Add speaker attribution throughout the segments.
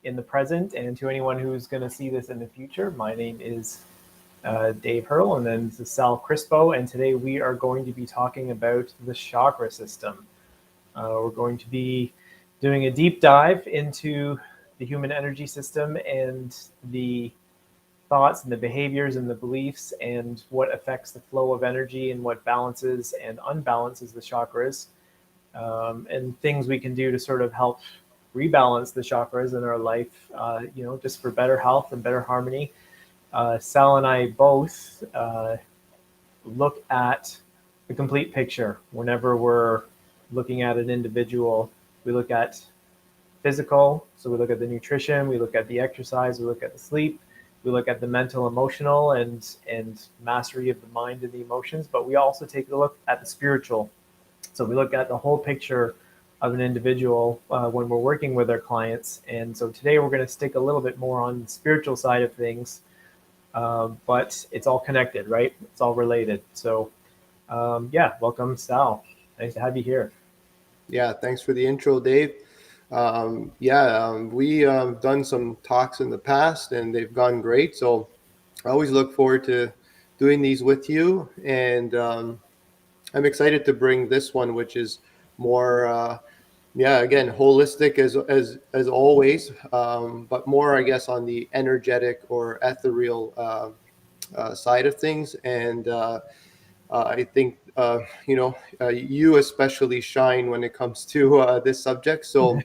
Speaker 1: in the present, and to anyone who's going to see this in the future, my name is Dave Hurl, and then this is Sal Crispo, and today we are going to be talking about the chakra system. We're going to be doing a deep dive into the human energy system and the thoughts and the behaviors and the beliefs and what affects the flow of energy and what balances and unbalances the chakras, and things we can do to sort of help rebalance the chakras in our life, just for better health and better harmony. Sal and I both look at the complete picture whenever we're looking at an individual. We look at physical, so we look at the nutrition, we look at the exercise, we look at the sleep, we look at the mental, emotional, and mastery of the mind and the emotions, but we also take a look at the spiritual. So we look at the whole picture of an individual when we're working with our clients. And so today we're going to stick a little bit more on the spiritual side of things, but it's all connected, right? It's all related. So welcome, Sal. Nice to have you here.
Speaker 2: Yeah, thanks for the intro, Dave. We done some talks in the past and they've gone great. So I always look forward to doing these with you. And I'm excited to bring this one, which is more, again, holistic as always, but more, I guess, on the energetic or ethereal side of things. And I think, you especially shine when it comes to this subject. So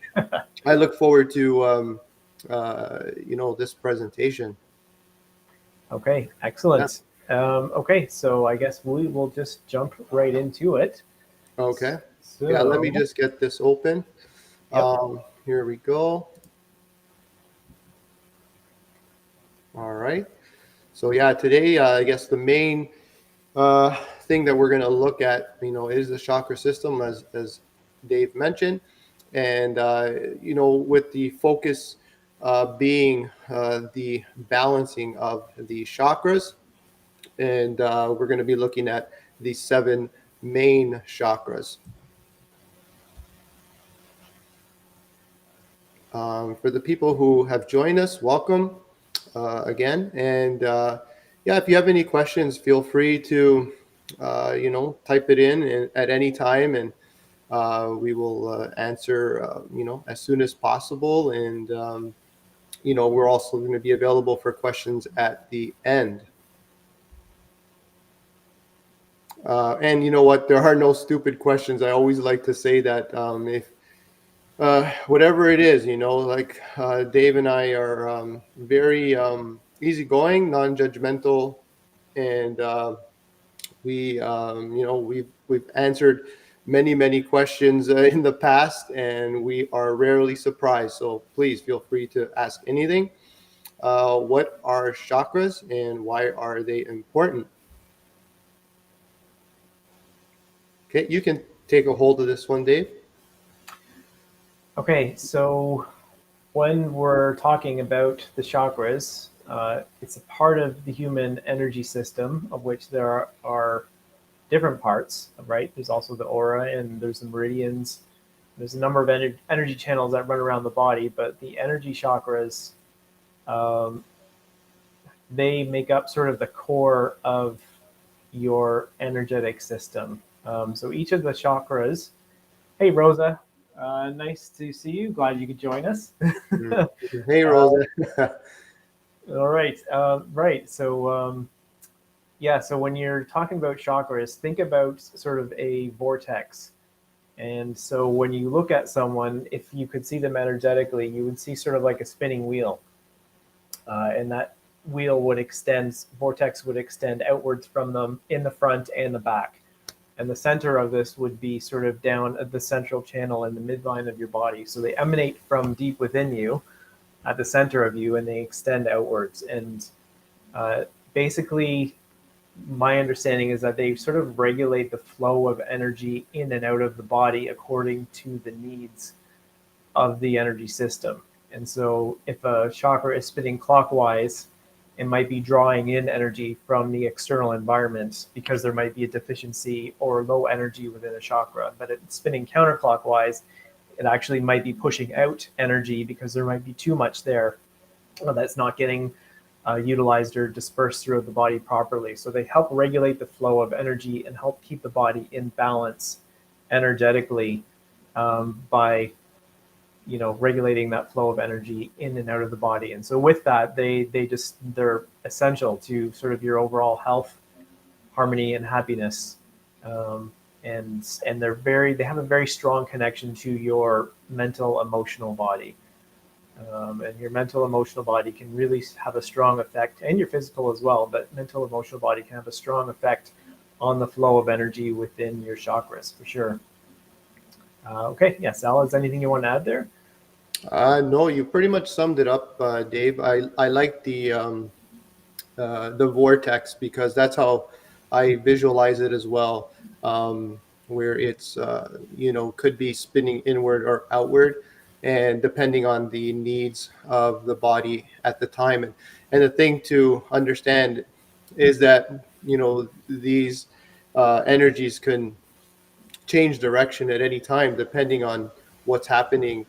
Speaker 2: I look forward to, this presentation.
Speaker 1: Okay, excellent. Okay, so I guess we will just jump right into it.
Speaker 2: Okay.
Speaker 1: So,
Speaker 2: let me just get this open.
Speaker 1: Yep.
Speaker 2: Here we go. All right. So today, I guess the main thing that we're going to look at, is the chakra system, as Dave mentioned, and with the focus being the balancing of the chakras, and we're going to be looking at the 7 main chakras. For the people who have joined us, welcome again, and if you have any questions, feel free to type it in at any time, and we will answer, as soon as possible. And, we're also going to be available for questions at the end. And you know what? There are no stupid questions. I always like to say that if whatever it is, like Dave and I are very easygoing, non-judgmental, and we've answered many questions in the past, and we are rarely surprised. So please feel free to ask anything. What are chakras and why are they important? Okay, you can take a hold of this one, Dave.
Speaker 1: Okay, so when we're talking about the chakras, it's a part of the human energy system, of which there are different parts, right? There's also the aura, and there's the meridians. There's a number of energy channels that run around the body, but the energy chakras, they make up sort of the core of your energetic system. So each of the chakras, hey, Rosa, nice to see you. Glad you could join us.
Speaker 2: Hey, Rosa.
Speaker 1: All right. Right. So, so when you're talking about chakras, think about sort of a vortex. And so when you look at someone, if you could see them energetically, you would see sort of like a spinning wheel. And that wheel vortex would extend outwards from them in the front and the back. And the center of this would be sort of down at the central channel in the midline of your body. So they emanate from deep within you at the center of you, and they extend outwards. And basically, my understanding is that they sort of regulate the flow of energy in and out of the body according to the needs of the energy system. And so if a chakra is spinning clockwise, it might be drawing in energy from the external environment because there might be a deficiency or low energy within a chakra. But it's spinning counterclockwise, it actually might be pushing out energy because there might be too much there that's not getting utilized or dispersed throughout the body properly. So they help regulate the flow of energy and help keep the body in balance energetically by regulating that flow of energy in and out of the body. And so with that, they're essential to sort of your overall health, harmony, and happiness. And they have a very strong connection to your mental emotional body. And your mental emotional body can really have a strong effect, and your physical as well, but mental emotional body can have a strong effect on the flow of energy within your chakras for sure. Okay, yeah, Sal, is anything you want to add there?
Speaker 2: No, you pretty much summed it up, Dave. I like the vortex because that's how I visualize it as well, where it's could be spinning inward or outward, and depending on the needs of the body at the time. And the thing to understand is that these energies can change direction at any time depending on what's happening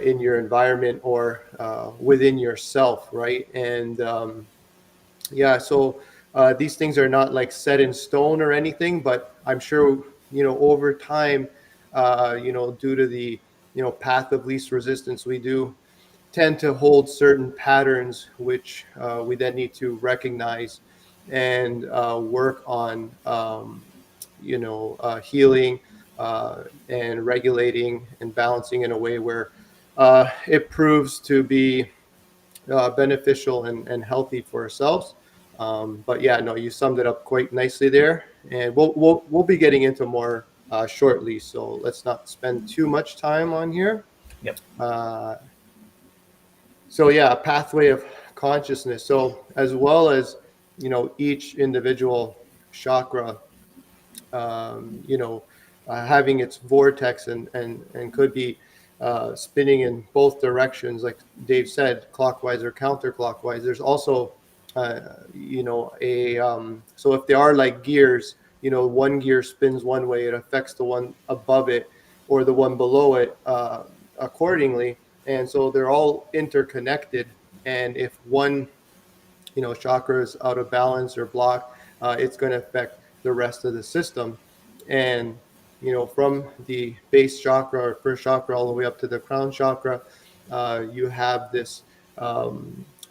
Speaker 2: in your environment or within yourself, right? And yeah, so these things are not like set in stone or anything, but I'm sure over time, due to the path of least resistance, we do tend to hold certain patterns, which we then need to recognize and work on, healing and regulating and balancing in a way where it proves to be beneficial and healthy for ourselves. But yeah, no, you summed it up quite nicely there, and we'll be getting into more shortly. So let's not spend too much time on here.
Speaker 1: Yep.
Speaker 2: So yeah, a pathway of consciousness. So as well as each individual chakra, having its vortex and could be spinning in both directions, like Dave said, clockwise or counterclockwise. There's also so if they are like gears, one gear spins one way, it affects the one above it or the one below it accordingly. And so they're all interconnected. And if one, chakra is out of balance or blocked, it's going to affect the rest of the system. And, from the base chakra or first chakra all the way up to the crown chakra, you have this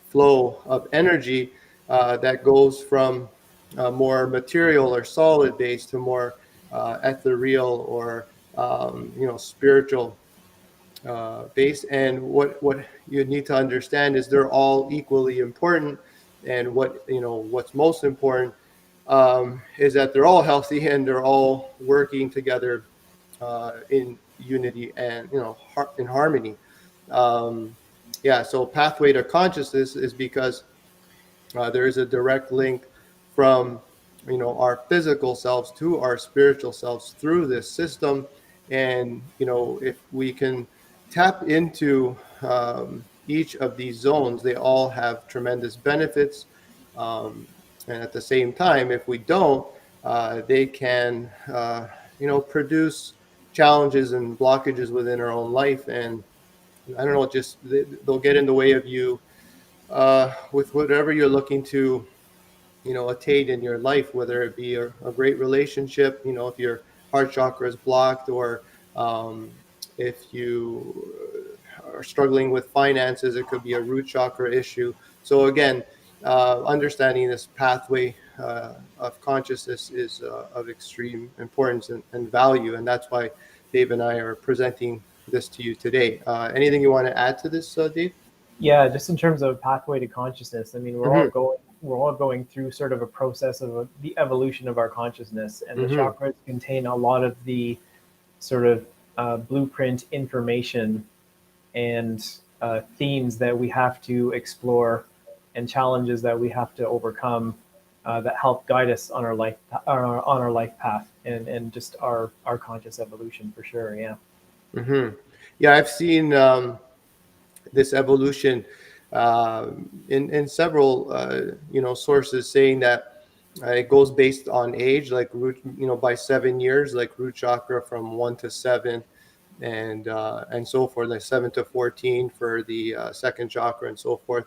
Speaker 2: flow of energy that goes from more material or solid base to more ethereal or, spiritual base. And what you need to understand is they're all equally important. And what's most important is that they're all healthy and they're all working together in unity and in harmony. So pathway to consciousness is because there is a direct link from our physical selves to our spiritual selves through this system. And if we can tap into each of these zones, they all have tremendous benefits. And at the same time, if we don't, they can produce challenges and blockages within our own life. And I don't know, just they'll get in the way of you with whatever you're looking to attain in your life, whether it be a great relationship, if your heart chakra is blocked, or if you are struggling with finances, it could be a root chakra issue. So again, understanding this pathway of consciousness is of extreme importance and value, and that's why Dave and I are presenting this to you today. Anything you want to add to this, Dave?
Speaker 1: Yeah, just in terms of pathway to consciousness, I mean, we're all going through sort of a process of the evolution of our consciousness, and the chakras contain a lot of the sort of blueprint information and themes that we have to explore and challenges that we have to overcome that help guide us on our life path and just our conscious evolution for sure. Yeah.
Speaker 2: Yeah, I've seen this evolution in several sources, saying that it goes based on age, like root, by 7 years, like root chakra from 1 to 7, and so forth, like 7 to 14 for the second chakra and so forth.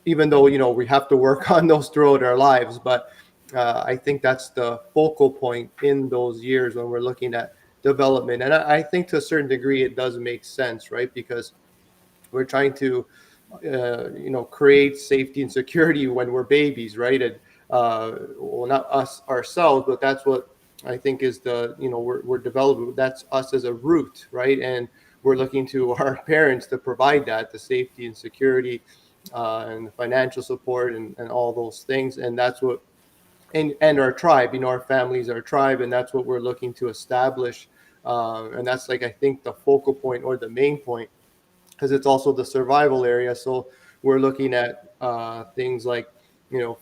Speaker 2: Even though, we have to work on those throughout our lives, but I think that's the focal point in those years when we're looking at development. And I think to a certain degree, it does make sense, right? Because we're trying to, create safety and security when we're babies, right? And well, not us ourselves, but that's what I think is we're developing. That's us as a root, right? And we're looking to our parents to provide that, the safety and security, and the financial support, and all those things. And that's what, and our tribe, our families, our tribe, and that's what we're looking to establish. And that's, like, I think, the focal point or the main point, because it's also the survival area. So we're looking at things like,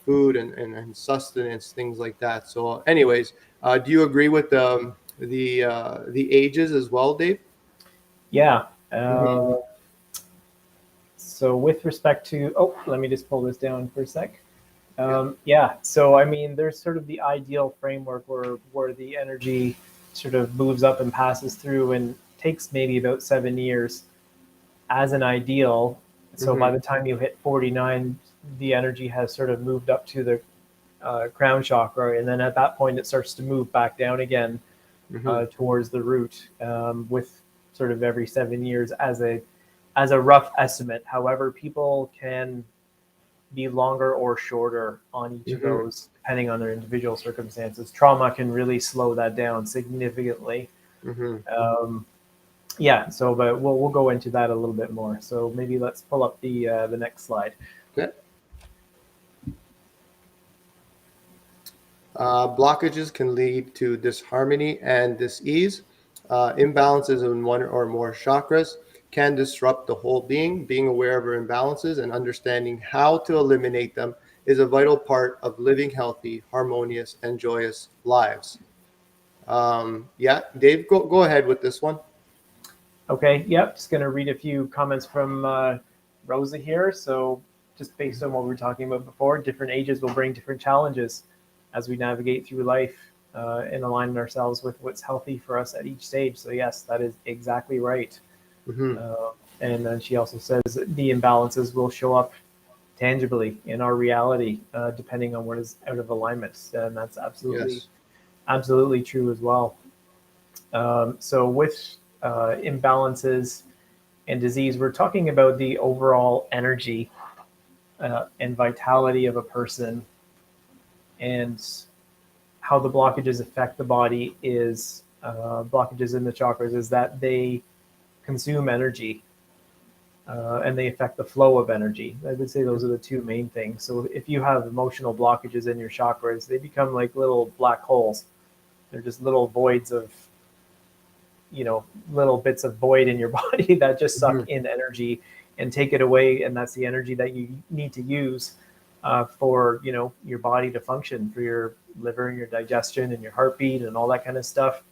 Speaker 2: food and sustenance, things like that. So anyways, do you agree with the ages as well, Dave?
Speaker 1: Yeah.
Speaker 2: Mm-hmm.
Speaker 1: So with respect to, let me just pull this down for a sec.
Speaker 2: Yeah.
Speaker 1: Yeah. So I mean, there's sort of the ideal framework where the energy sort of moves up and passes through and takes maybe about 7 years as an ideal. So by
Speaker 2: Mm-hmm.
Speaker 1: the time you hit 49, the energy has sort of moved up to the crown chakra, and then at that point it starts to move back down again
Speaker 2: Mm-hmm.
Speaker 1: towards the root, with sort of every 7 years as a rough estimate. However, people can be longer or shorter on each of
Speaker 2: Mm-hmm.
Speaker 1: those depending on their individual circumstances. Trauma can really slow that down significantly.
Speaker 2: Mm-hmm.
Speaker 1: Yeah, so but we'll go into that a little bit more. So maybe let's pull up the next slide.
Speaker 2: Okay. Blockages can lead to disharmony and dis-ease. Imbalances in one or more chakras can disrupt the whole being. Being aware of our imbalances and understanding how to eliminate them is a vital part of living healthy, harmonious, and joyous lives. Yeah, Dave, go ahead with this one.
Speaker 1: Okay, yep, just gonna read a few comments from Rosa here. So just based on what we were talking about before, different ages will bring different challenges as we navigate through life, and align ourselves with what's healthy for us at each stage. So yes, that is exactly right.
Speaker 2: Mm-hmm.
Speaker 1: And then she also says that the imbalances will show up tangibly in our reality, depending on what is out of alignment, and that's
Speaker 2: Yes.
Speaker 1: absolutely true as well. So with imbalances and disease, we're talking about the overall energy and vitality of a person, and how the blockages affect the body is, blockages in the chakras is that they consume energy, and they affect the flow of energy. I would say those are the two main things. So if you have emotional blockages in your chakras, they become like little black holes. They're just little voids of, little bits of void in your body that just suck
Speaker 2: Mm-hmm.
Speaker 1: in energy and take it away. And that's the energy that you need to use for, your body to function, for your liver and your digestion and your heartbeat and all that kind of stuff.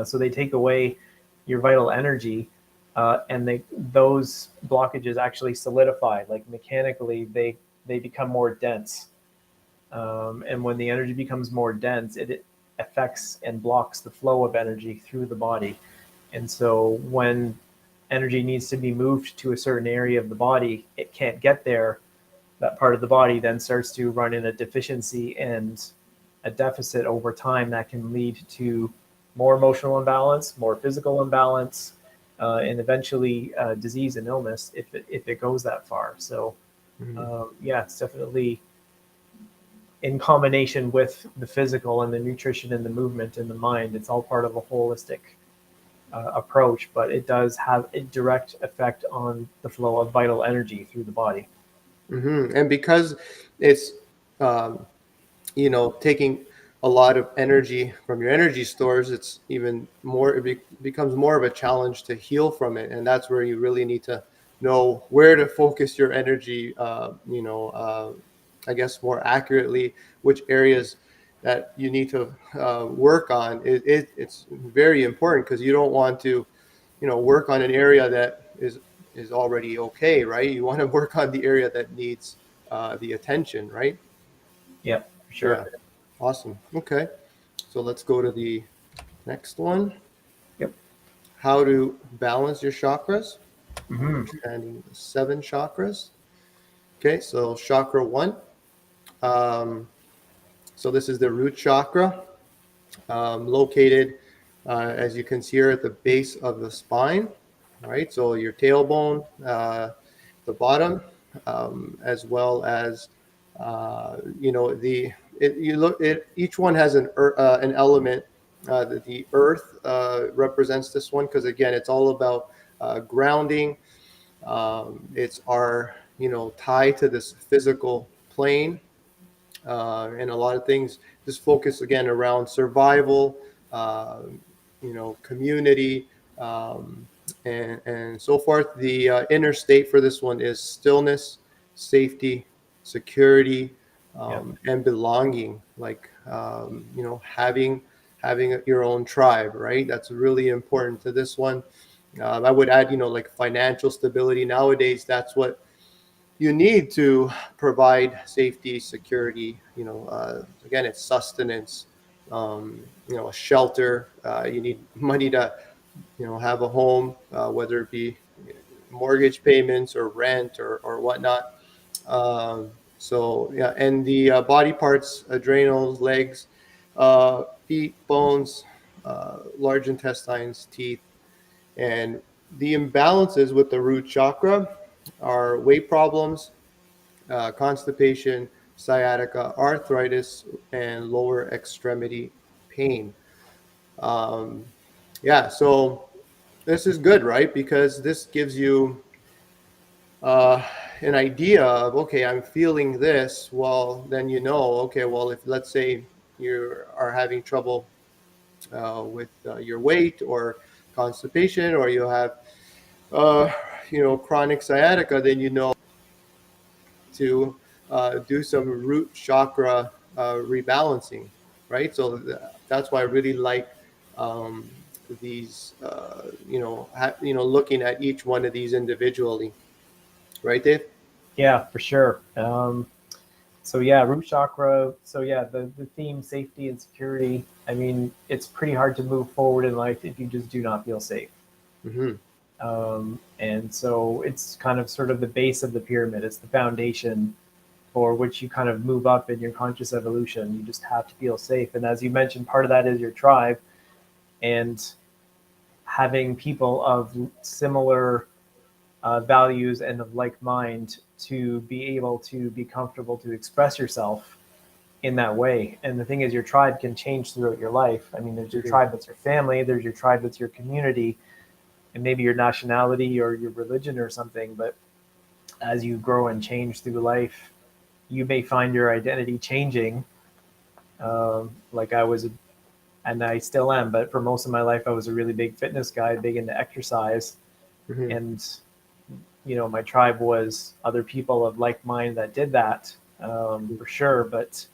Speaker 1: So they take away your vital energy, and those blockages actually solidify. Like mechanically, they become more dense, and when the energy becomes more dense, it affects and blocks the flow of energy through the body. And so when energy needs to be moved to a certain area of the body, it can't get there. That part of the body then starts to run in a deficiency and a deficit over time that can lead to more emotional imbalance, more physical imbalance, and eventually disease and illness if it goes that far. So
Speaker 2: Mm-hmm.
Speaker 1: yeah, it's definitely in combination with the physical and the nutrition and the movement and the mind. It's all part of a holistic approach, but it does have a direct effect on the flow of vital energy through the body.
Speaker 2: Mm-hmm. And because it's um, taking a lot of energy from your energy stores, it's even more, becomes more of a challenge to heal from it. And that's where you really need to know where to focus your energy, I guess more accurately, which areas that you need to work on. It's very important, because you don't want to, work on an area that is already okay, right? You want to work on the area that needs the attention, right?
Speaker 1: Yep, for
Speaker 2: Yeah.
Speaker 1: sure.
Speaker 2: Awesome. Okay. So let's go to the next one.
Speaker 1: Yep.
Speaker 2: how to balance your chakras,
Speaker 1: Mm-hmm.
Speaker 2: understanding the 7 chakras. Okay, so chakra 1. So this is the root chakra, located, as you can see here, at the base of the spine. Right, so your tailbone, the bottom, as well as each one has an element. The earth represents this one because again, it's all about grounding. It's our tie to this physical plane, and a lot of things just focus again around survival, uh, community, and so forth. The inner state for this one is stillness, safety, security,
Speaker 1: Yeah.
Speaker 2: and belonging. Like having your own tribe, right? That's really important to this one. I would add, like financial stability. Nowadays, that's what you need to provide safety, security. Again, it's sustenance. A shelter. You need money to, have a home, whether it be mortgage payments or rent or whatnot. So yeah, and the body parts, adrenals, legs, feet, bones, large intestines, teeth, and the imbalances with the root chakra are weight problems, constipation, sciatica, arthritis, and lower extremity pain. Um, yeah, so this is good, right? Because this gives you uh, an idea of, okay, I'm feeling this. Well, then okay, well, if let's say you are having trouble with your weight or constipation, or you have, uh, chronic sciatica, then to do some root chakra rebalancing, right? So that's why I really like um, these, looking at each one of these individually, right, Dave?
Speaker 1: Yeah, for sure. So yeah, root chakra. So yeah, the theme safety and security. I mean, it's pretty hard to move forward in life if you just do not feel safe.
Speaker 2: Mm-hmm.
Speaker 1: And so it's kind of sort of the base of the pyramid. It's the foundation for which you kind of move up in your conscious evolution. You just have to feel safe. And as you mentioned, part of that is your tribe and having people of similar values and of like mind to be able to be comfortable to express yourself in that way. And the thing is, your tribe can change throughout your life. I mean, there's your tribe that's your family, there's your tribe that's your community, and maybe your nationality or your religion or something. But as you grow and change through life, you may find your identity changing. Like I was, and I still am, but for most of my life, I was a really big fitness guy, big into exercise.
Speaker 2: Mm-hmm.
Speaker 1: And my tribe was other people of like mind that did that, for sure. But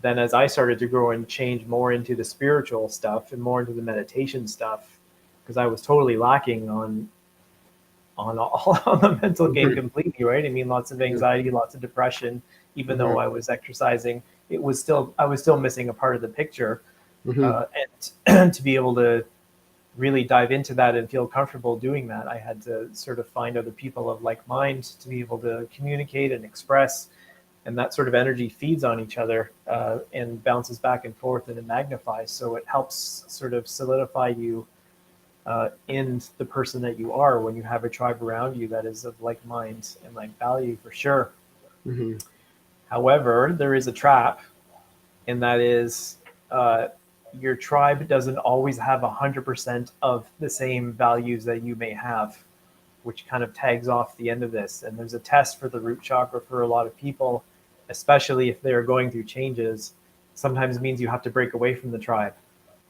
Speaker 1: then as I started to grow and change more into the spiritual stuff and more into the meditation stuff, because I was totally lacking on all on the mental game completely, right? I mean, lots of anxiety, lots of depression. Even though I was exercising, I was still missing a part of the picture.
Speaker 2: Mm-hmm.
Speaker 1: And to be able to really dive into that and feel comfortable doing that, I had to sort of find other people of like mind to be able to communicate and express. And that sort of energy feeds on each other, and bounces back and forth, and it magnifies. So it helps sort of solidify you in the person that you are when you have a tribe around you that is of like mind and like value, for sure.
Speaker 2: Mm-hmm.
Speaker 1: However, there is a trap, and that is, uh, your tribe doesn't always have 100% of the same values that you may have, which kind of tags off the end of this. And there's a test for the root chakra for a lot of people, especially if they're going through changes. Sometimes it means you have to break away from the tribe.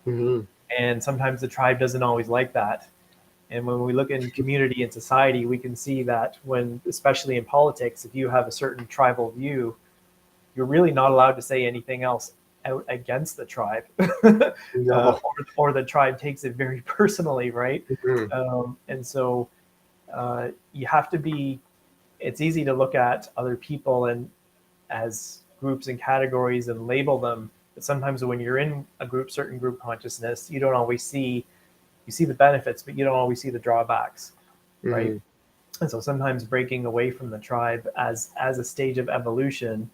Speaker 2: Mm-hmm.
Speaker 1: And sometimes the tribe doesn't always like that. And when we look in community and society, we can see that when, especially in politics, if you have a certain tribal view, you're really not allowed to say anything else out against the tribe,
Speaker 2: No.
Speaker 1: or the tribe takes it very personally, right?
Speaker 2: Mm-hmm.
Speaker 1: And so you have to be. It's easy to look at other people and as groups and categories and label them, but sometimes when you're in a group, certain group consciousness, you don't always see see the benefits, but you don't always see the drawbacks, right?
Speaker 2: Mm-hmm.
Speaker 1: And so sometimes breaking away from the tribe as a stage of evolution,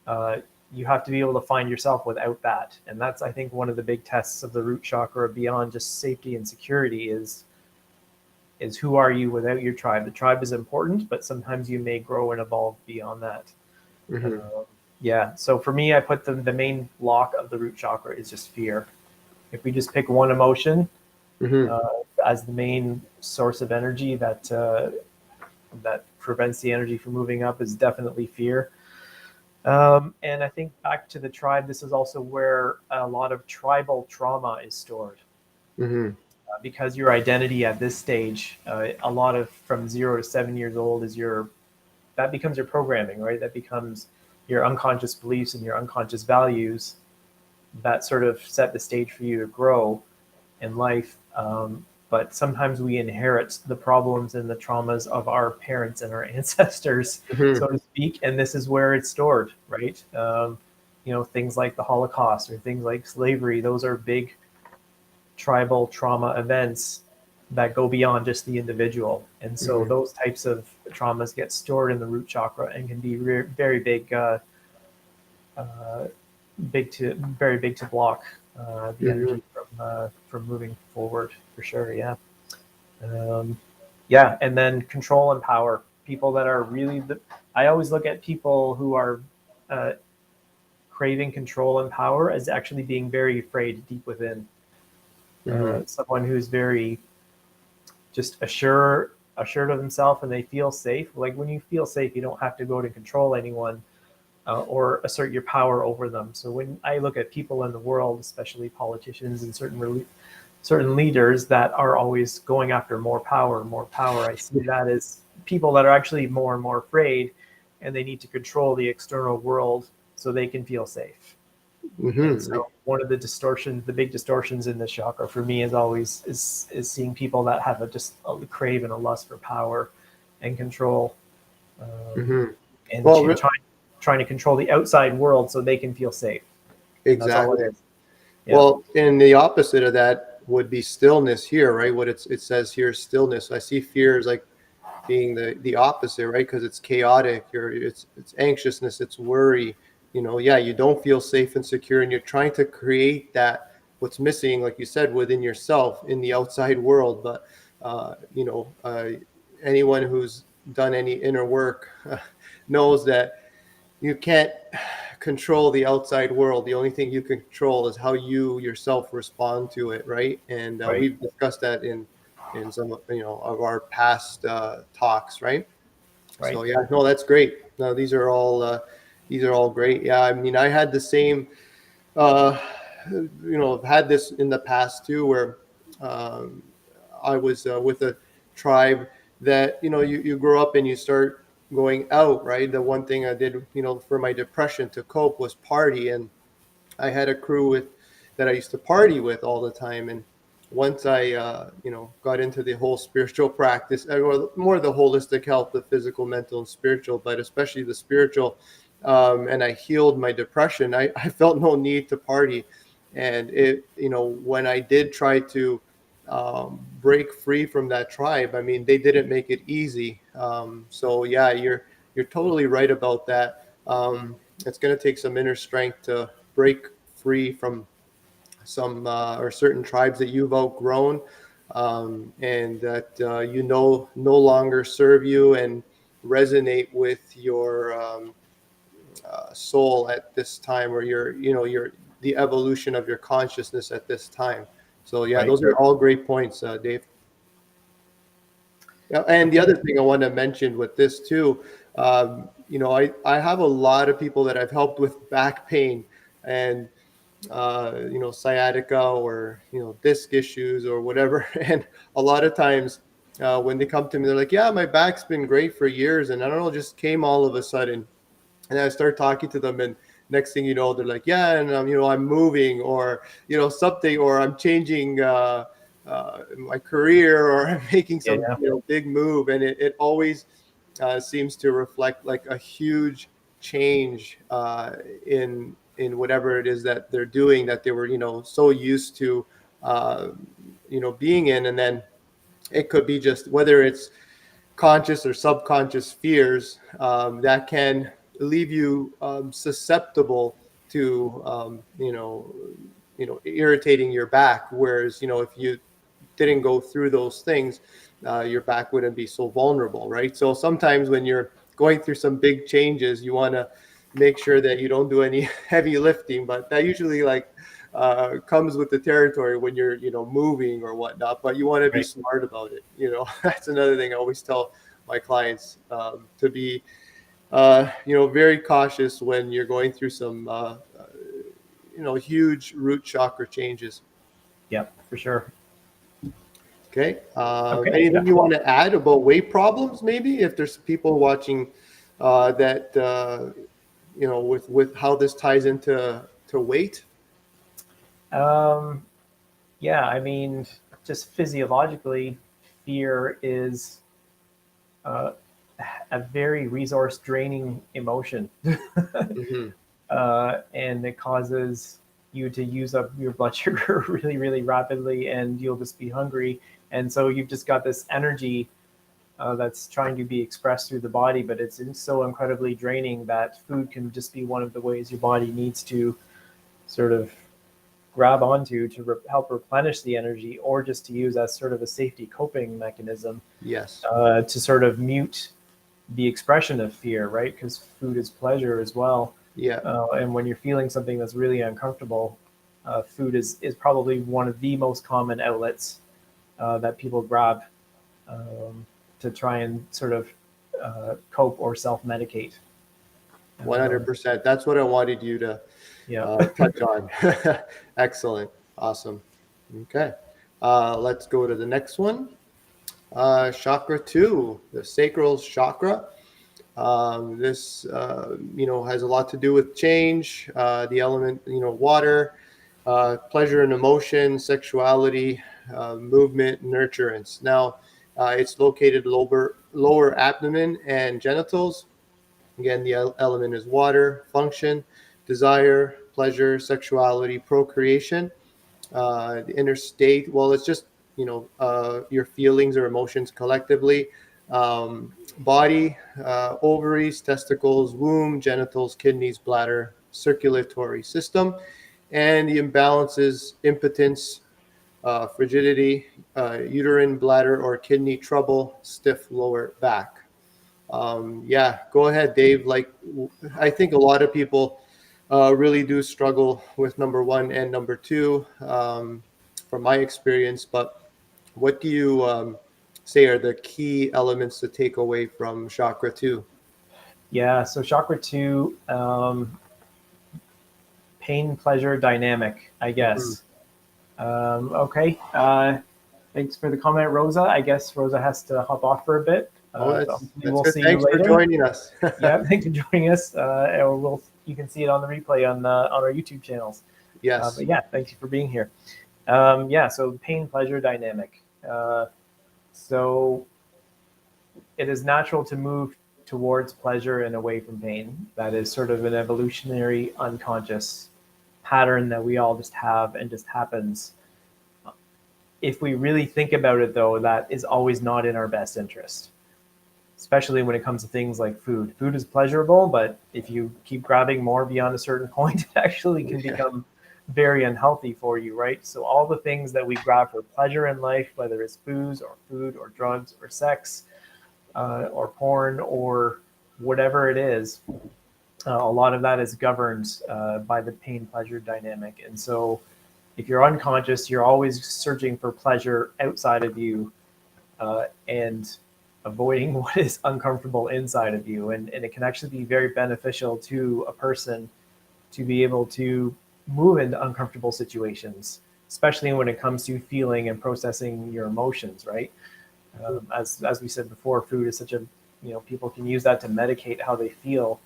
Speaker 1: uh, you have to be able to find yourself without that. And that's, I think, one of the big tests of the root chakra beyond just safety and security is who are you without your tribe? The tribe is important, but sometimes you may grow and evolve beyond that.
Speaker 2: Mm-hmm.
Speaker 1: Yeah. So for me, I put the main block of the root chakra is just fear. If we just pick one emotion
Speaker 2: Mm-hmm.
Speaker 1: as the main source of energy that prevents the energy from moving up, is definitely fear. And I think back to the tribe, this is also where a lot of tribal trauma is stored.
Speaker 2: Mm-hmm.
Speaker 1: Because your identity at this stage, a lot of from 0 to 7 years old that becomes your programming, right? That becomes your unconscious beliefs and your unconscious values that sort of set the stage for you to grow in life. But sometimes we inherit the problems and the traumas of our parents and our ancestors,
Speaker 2: Mm-hmm.
Speaker 1: so to speak, and this is where it's stored, right? Things like the Holocaust or things like slavery; those are big tribal trauma events that go beyond just the individual, and so
Speaker 2: Mm-hmm.
Speaker 1: those types of traumas get stored in the root chakra and can be very big, uh, very big to block the
Speaker 2: Mm-hmm.
Speaker 1: energy from moving forward for sure. Yeah. Yeah, and then control and power. People that are really I always look at people who are uh, craving control and power as actually being very afraid deep within.
Speaker 2: Mm-hmm.
Speaker 1: Someone who's very just assured of themselves and they feel safe. Like when you feel safe, you don't have to go to control anyone or assert your power over them. So when I look at people in the world, especially politicians and certain leaders that are always going after more power, I see that as people that are actually more and more afraid, and they need to control the external world so they can feel safe. And
Speaker 2: Mm-hmm.
Speaker 1: so one of the big distortions in the chakra for me is always is seeing people that have just a crave and a lust for power and control, um,
Speaker 2: Mm-hmm.
Speaker 1: and
Speaker 2: Well,
Speaker 1: trying to control the outside world so they can feel safe. And that's all it
Speaker 2: exactly.
Speaker 1: is. Yeah.
Speaker 2: Well, and the opposite of that would be stillness here, right? What it says here is stillness. I see fear as like being the opposite, right? Because it's chaotic. It's anxiousness. It's worry. Yeah, you don't feel safe and secure, and you're trying to create that what's missing, like you said, within yourself in the outside world. But anyone who's done any inner work knows that you can't control the outside world. The only thing you can control is how you yourself respond to it, right? And
Speaker 1: Right.
Speaker 2: we've discussed that in some of our past talks, right?
Speaker 1: Right.
Speaker 2: So yeah, no, that's great. No, these are all great. Yeah, I mean, I had the same. Uh, I've had this in the past too, where um, I was with a tribe that you grow up and you start going out, right? The one thing I did, for my depression to cope was party, and I had a crew that I used to party with all the time. And once I, got into the whole spiritual practice, or more the holistic health, the physical, mental, and spiritual, but especially the spiritual, and I healed my depression, I felt no need to party. And when I did try to break free from that tribe, I mean, they didn't make it easy. So yeah, you're totally right about that. It's going to take some inner strength to break free from some or certain tribes that you've outgrown, and that no longer serve you and resonate with your soul at this time, or your the evolution of your consciousness at this time. So yeah,
Speaker 1: Right.
Speaker 2: those are all great points, Dave. Yeah, and the
Speaker 1: Okay.
Speaker 2: other thing I want to mention with this too, I have a lot of people that I've helped with back pain and sciatica, or disc issues or whatever. And a lot of times when they come to me, they're like, "Yeah, my back's been great for years, and I don't know, just came all of a sudden." And I start talking to them, and next thing you know, they're like, "Yeah, and I'm moving, or something, or I'm changing my career, or I'm making
Speaker 1: Yeah.
Speaker 2: some
Speaker 1: Yeah.
Speaker 2: big move." And it always seems to reflect like a huge change in whatever it is that they're doing, that they were so used to uh, being in. And then it could be just whether it's conscious or subconscious fears that can leave you susceptible to irritating your back. Whereas if you didn't go through those things, your back wouldn't be so vulnerable, right? So sometimes when you're going through some big changes, you want to make sure that you don't do any heavy lifting, but that usually comes with the territory when you're moving or whatnot. But you want to be
Speaker 1: Right.
Speaker 2: smart about it. That's another thing I always tell my clients, to be very cautious when you're going through some huge root chakra changes.
Speaker 1: Yeah, for sure.
Speaker 2: Okay.
Speaker 1: Okay. Yeah.
Speaker 2: Anything you want to add about weight problems? Maybe if there's people watching that with how this ties into weight.
Speaker 1: Yeah, I mean, just physiologically, fear is uh, a very resource draining emotion.
Speaker 2: Hmm.
Speaker 1: And it causes you to use up your blood sugar really, really rapidly, and you'll just be hungry. And so you've just got this energy that's trying to be expressed through the body, but it's so incredibly draining that food can just be one of the ways your body needs to sort of grab onto to help replenish the energy, or just to use as sort of a safety coping mechanism
Speaker 2: Yes.
Speaker 1: to sort of mute the expression of fear, right? Because food is pleasure as well.
Speaker 2: Yeah.
Speaker 1: And when you're feeling something that's really uncomfortable, food is probably one of the most common outlets that people grab to try and sort of cope or self-medicate.
Speaker 2: 100%. That's what I wanted you to
Speaker 1: Yeah.
Speaker 2: touch on. Excellent. Awesome. Okay. Let's go to the next one. Chakra 2, the sacral chakra. This, has a lot to do with change, the element, water, pleasure and emotion, sexuality, movement, nurturance. Now, it's located lower abdomen and genitals. Again, the element is water, function, desire, pleasure, sexuality, procreation. The inner state, well, it's just your feelings or emotions collectively. Body, ovaries, testicles, womb, genitals, kidneys, bladder, circulatory system. And the imbalances: impotence, frigidity, uterine, bladder, or kidney trouble, stiff lower back. Yeah, go ahead, Dave. I think a lot of people really do struggle with number one and number two, from my experience. But what do you say are the key elements to take away from chakra 2?
Speaker 1: Yeah. So chakra 2, pain pleasure dynamic, I
Speaker 2: Mhm.
Speaker 1: guess. Okay. Thanks for the comment, Rosa. I guess Rosa has to hop off for a bit.
Speaker 2: Oh,
Speaker 1: So
Speaker 2: that's
Speaker 1: hopefully
Speaker 2: that's
Speaker 1: we'll
Speaker 2: good.
Speaker 1: see you
Speaker 2: Thanks for
Speaker 1: later.
Speaker 2: joining us.
Speaker 1: Yeah, thanks for joining us. Or you can see it on the replay on our YouTube channels.
Speaker 2: Yes.
Speaker 1: But yeah, thank you for being here. Yeah, so pain pleasure dynamic. So it is natural to move towards pleasure and away from pain. That is sort of an evolutionary unconscious pattern that we all just have and just happens. If we really think about it, though, that is always not in our best interest, especially when it comes to things like food. Food is pleasurable, but if you keep grabbing more beyond a certain point, it actually can
Speaker 2: Yeah.
Speaker 1: become very unhealthy for you, right? So all the things that we grab for pleasure in life, whether it's booze or food or drugs or sex or porn or whatever it is, a lot of that is governed by the pain pleasure dynamic. And so if you're unconscious, you're always searching for pleasure outside of you and avoiding what is uncomfortable inside of you. And it can actually be very beneficial to a person to be able to move into uncomfortable situations, especially when it comes to feeling and processing your emotions, right? As we said before, food is such a, people can use that to medicate how they feel.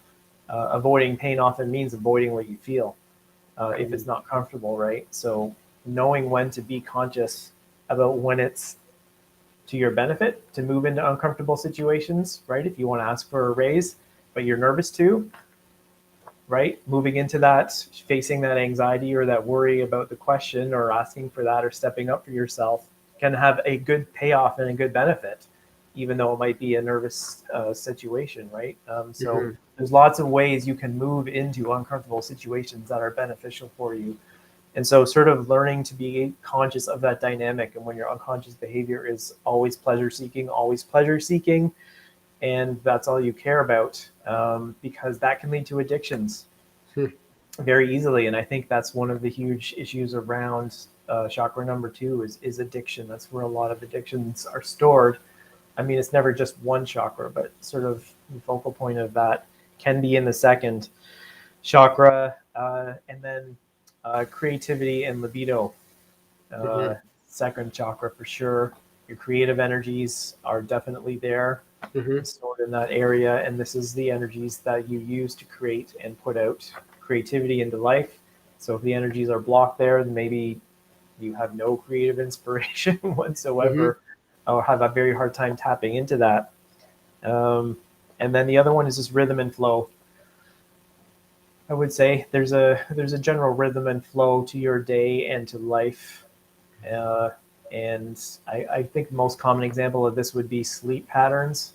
Speaker 1: Avoiding pain often means avoiding what you feel if it's not comfortable, right? So knowing when to be conscious about when it's to your benefit to move into uncomfortable situations, right? If you want to ask for a raise, but you're nervous to, right? Moving into that, facing that anxiety or that worry about the question or asking for that or stepping up for yourself can have a good payoff and a good benefit, even though it might be a nervous situation, right? So
Speaker 2: Mm-hmm.
Speaker 1: there's lots of ways you can move into uncomfortable situations that are beneficial for you. And so sort of learning to be conscious of that dynamic, and when your unconscious behavior is always pleasure seeking, and that's all you care about, because that can lead to addictions very easily. And I think that's one of the huge issues around chakra number 2 is addiction. That's where a lot of addictions are stored. I mean, it's never just one chakra, but sort of the focal point of that can be in the second chakra, and then creativity and libido.
Speaker 2: Mm-hmm.
Speaker 1: Second chakra for sure. Your creative energies are definitely there,
Speaker 2: Mm-hmm.
Speaker 1: stored in that area, and this is the energies that you use to create and put out creativity into life. So if the energies are blocked there, then maybe you have no creative inspiration
Speaker 2: Mm-hmm.
Speaker 1: whatsoever, or have a very hard time tapping into that. Um, and then the other one is just rhythm and flow. I would say there's a general rhythm and flow to your day and to life. Uh, and I think the most common example of this would be sleep patterns.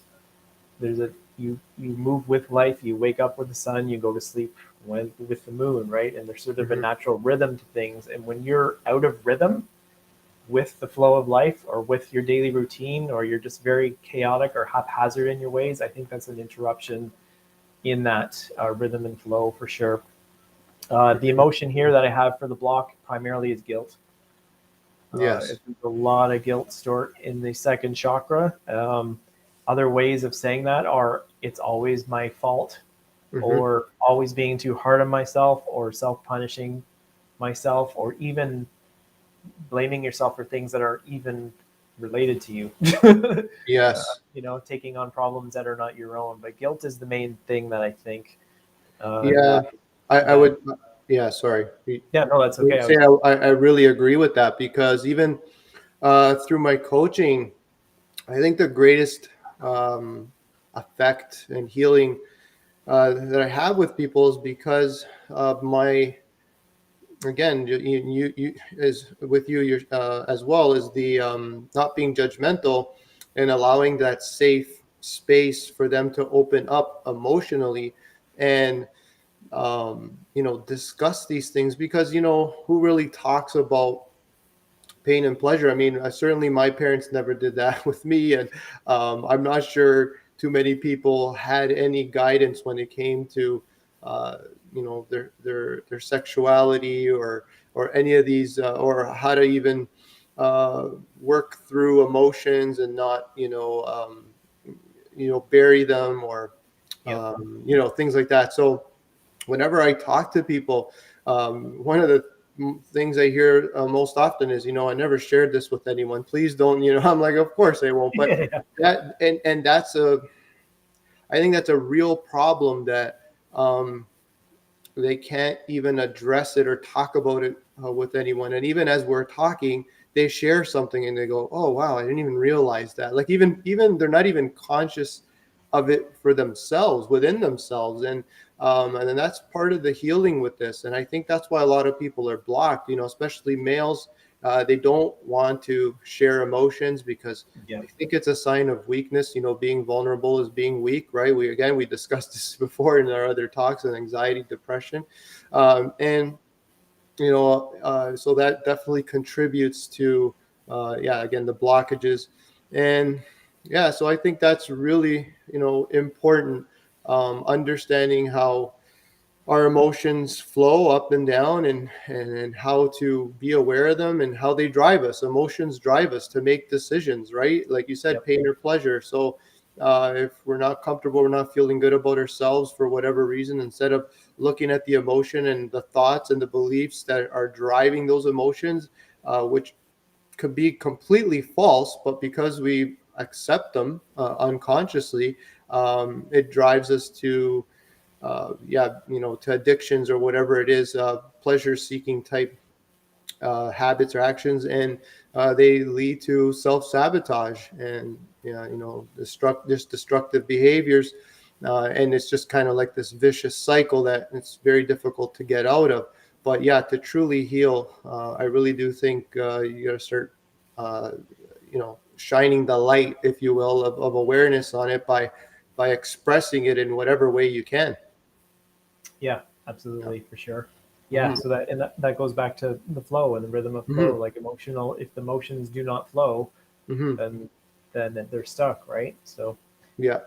Speaker 1: There's a you move with life. You wake up with the sun. You go to sleep with the moon, right? And there's sort of a
Speaker 2: Mm-hmm.
Speaker 1: natural rhythm to things. And when you're out of rhythm with the flow of life, or with your daily routine, or you're just very chaotic or haphazard in your ways, I think that's an interruption in that rhythm and flow for sure. The emotion here that I have for the block primarily is guilt.
Speaker 2: Yes.
Speaker 1: There's a lot of guilt stored in the second chakra. Other ways of saying that are it's always my fault,
Speaker 2: Mm-hmm.
Speaker 1: or always being too hard on myself, or self punishing myself, or even blaming yourself for things that aren't even related to you.
Speaker 2: Yes.
Speaker 1: Taking on problems that are not your own. But guilt is the main thing that I think
Speaker 2: Yeah. I
Speaker 1: that
Speaker 2: would. Yeah. Sorry.
Speaker 1: yeah, no, that's okay. I
Speaker 2: Say
Speaker 1: was
Speaker 2: I really agree with that, because even through my coaching, I think the greatest effect and healing that I have with people is because of my, again, you as with you, you're, as well as the not being judgmental and allowing that safe space for them to open up emotionally and discuss these things, because who really talks about pain and pleasure? I mean, certainly my parents never did that with me, and I'm not sure too many people had any guidance when it came to uh, their sexuality, or any of these, or how to even work through emotions and not bury them, or
Speaker 1: yep.
Speaker 2: things like that. So whenever I talk to people, one of the things I hear most often is, I never shared this with anyone. Please don't, I'm like, of course I won't. But
Speaker 1: Yeah.
Speaker 2: and I think that's a real problem, that they can't even address it or talk about it with anyone. And even as we're talking, they share something and they go, "Oh wow, I didn't even realize that." Like even they're not even conscious of it for themselves, within themselves, and then that's part of the healing with this. And I think that's why a lot of people are blocked. Especially males. They don't want to share emotions because they
Speaker 1: Yep.
Speaker 2: think it's a sign of weakness. Being vulnerable is being weak, right? We discussed this before in our other talks on anxiety, depression, and so that definitely contributes to, yeah, again, the blockages, and yeah, so I think that's really important, understanding how our emotions flow up and down, and how to be aware of them and how they drive us. Emotions drive us to make decisions, right? Like you said,
Speaker 1: Yep.
Speaker 2: pain or pleasure. So if we're not comfortable, we're not feeling good about ourselves for whatever reason, instead of looking at the emotion and the thoughts and the beliefs that are driving those emotions, which could be completely false, but because we accept them unconsciously, it drives us to yeah, to addictions or whatever it is, pleasure seeking type habits or actions, and they lead to self sabotage and, yeah, destructive behaviors, and it's just kind of like this vicious cycle that it's very difficult to get out of. But yeah, to truly heal, I really do think you got to start shining the light, if you will, of awareness on it by expressing it in whatever way you can.
Speaker 1: Yeah, absolutely, for sure. Yeah,
Speaker 2: Hmm.
Speaker 1: so that goes back to the flow and the rhythm of
Speaker 2: Hmm.
Speaker 1: flow. Like emotional, if the emotions do not flow,
Speaker 2: Hmm.
Speaker 1: then they're stuck, right? So
Speaker 2: Yeah.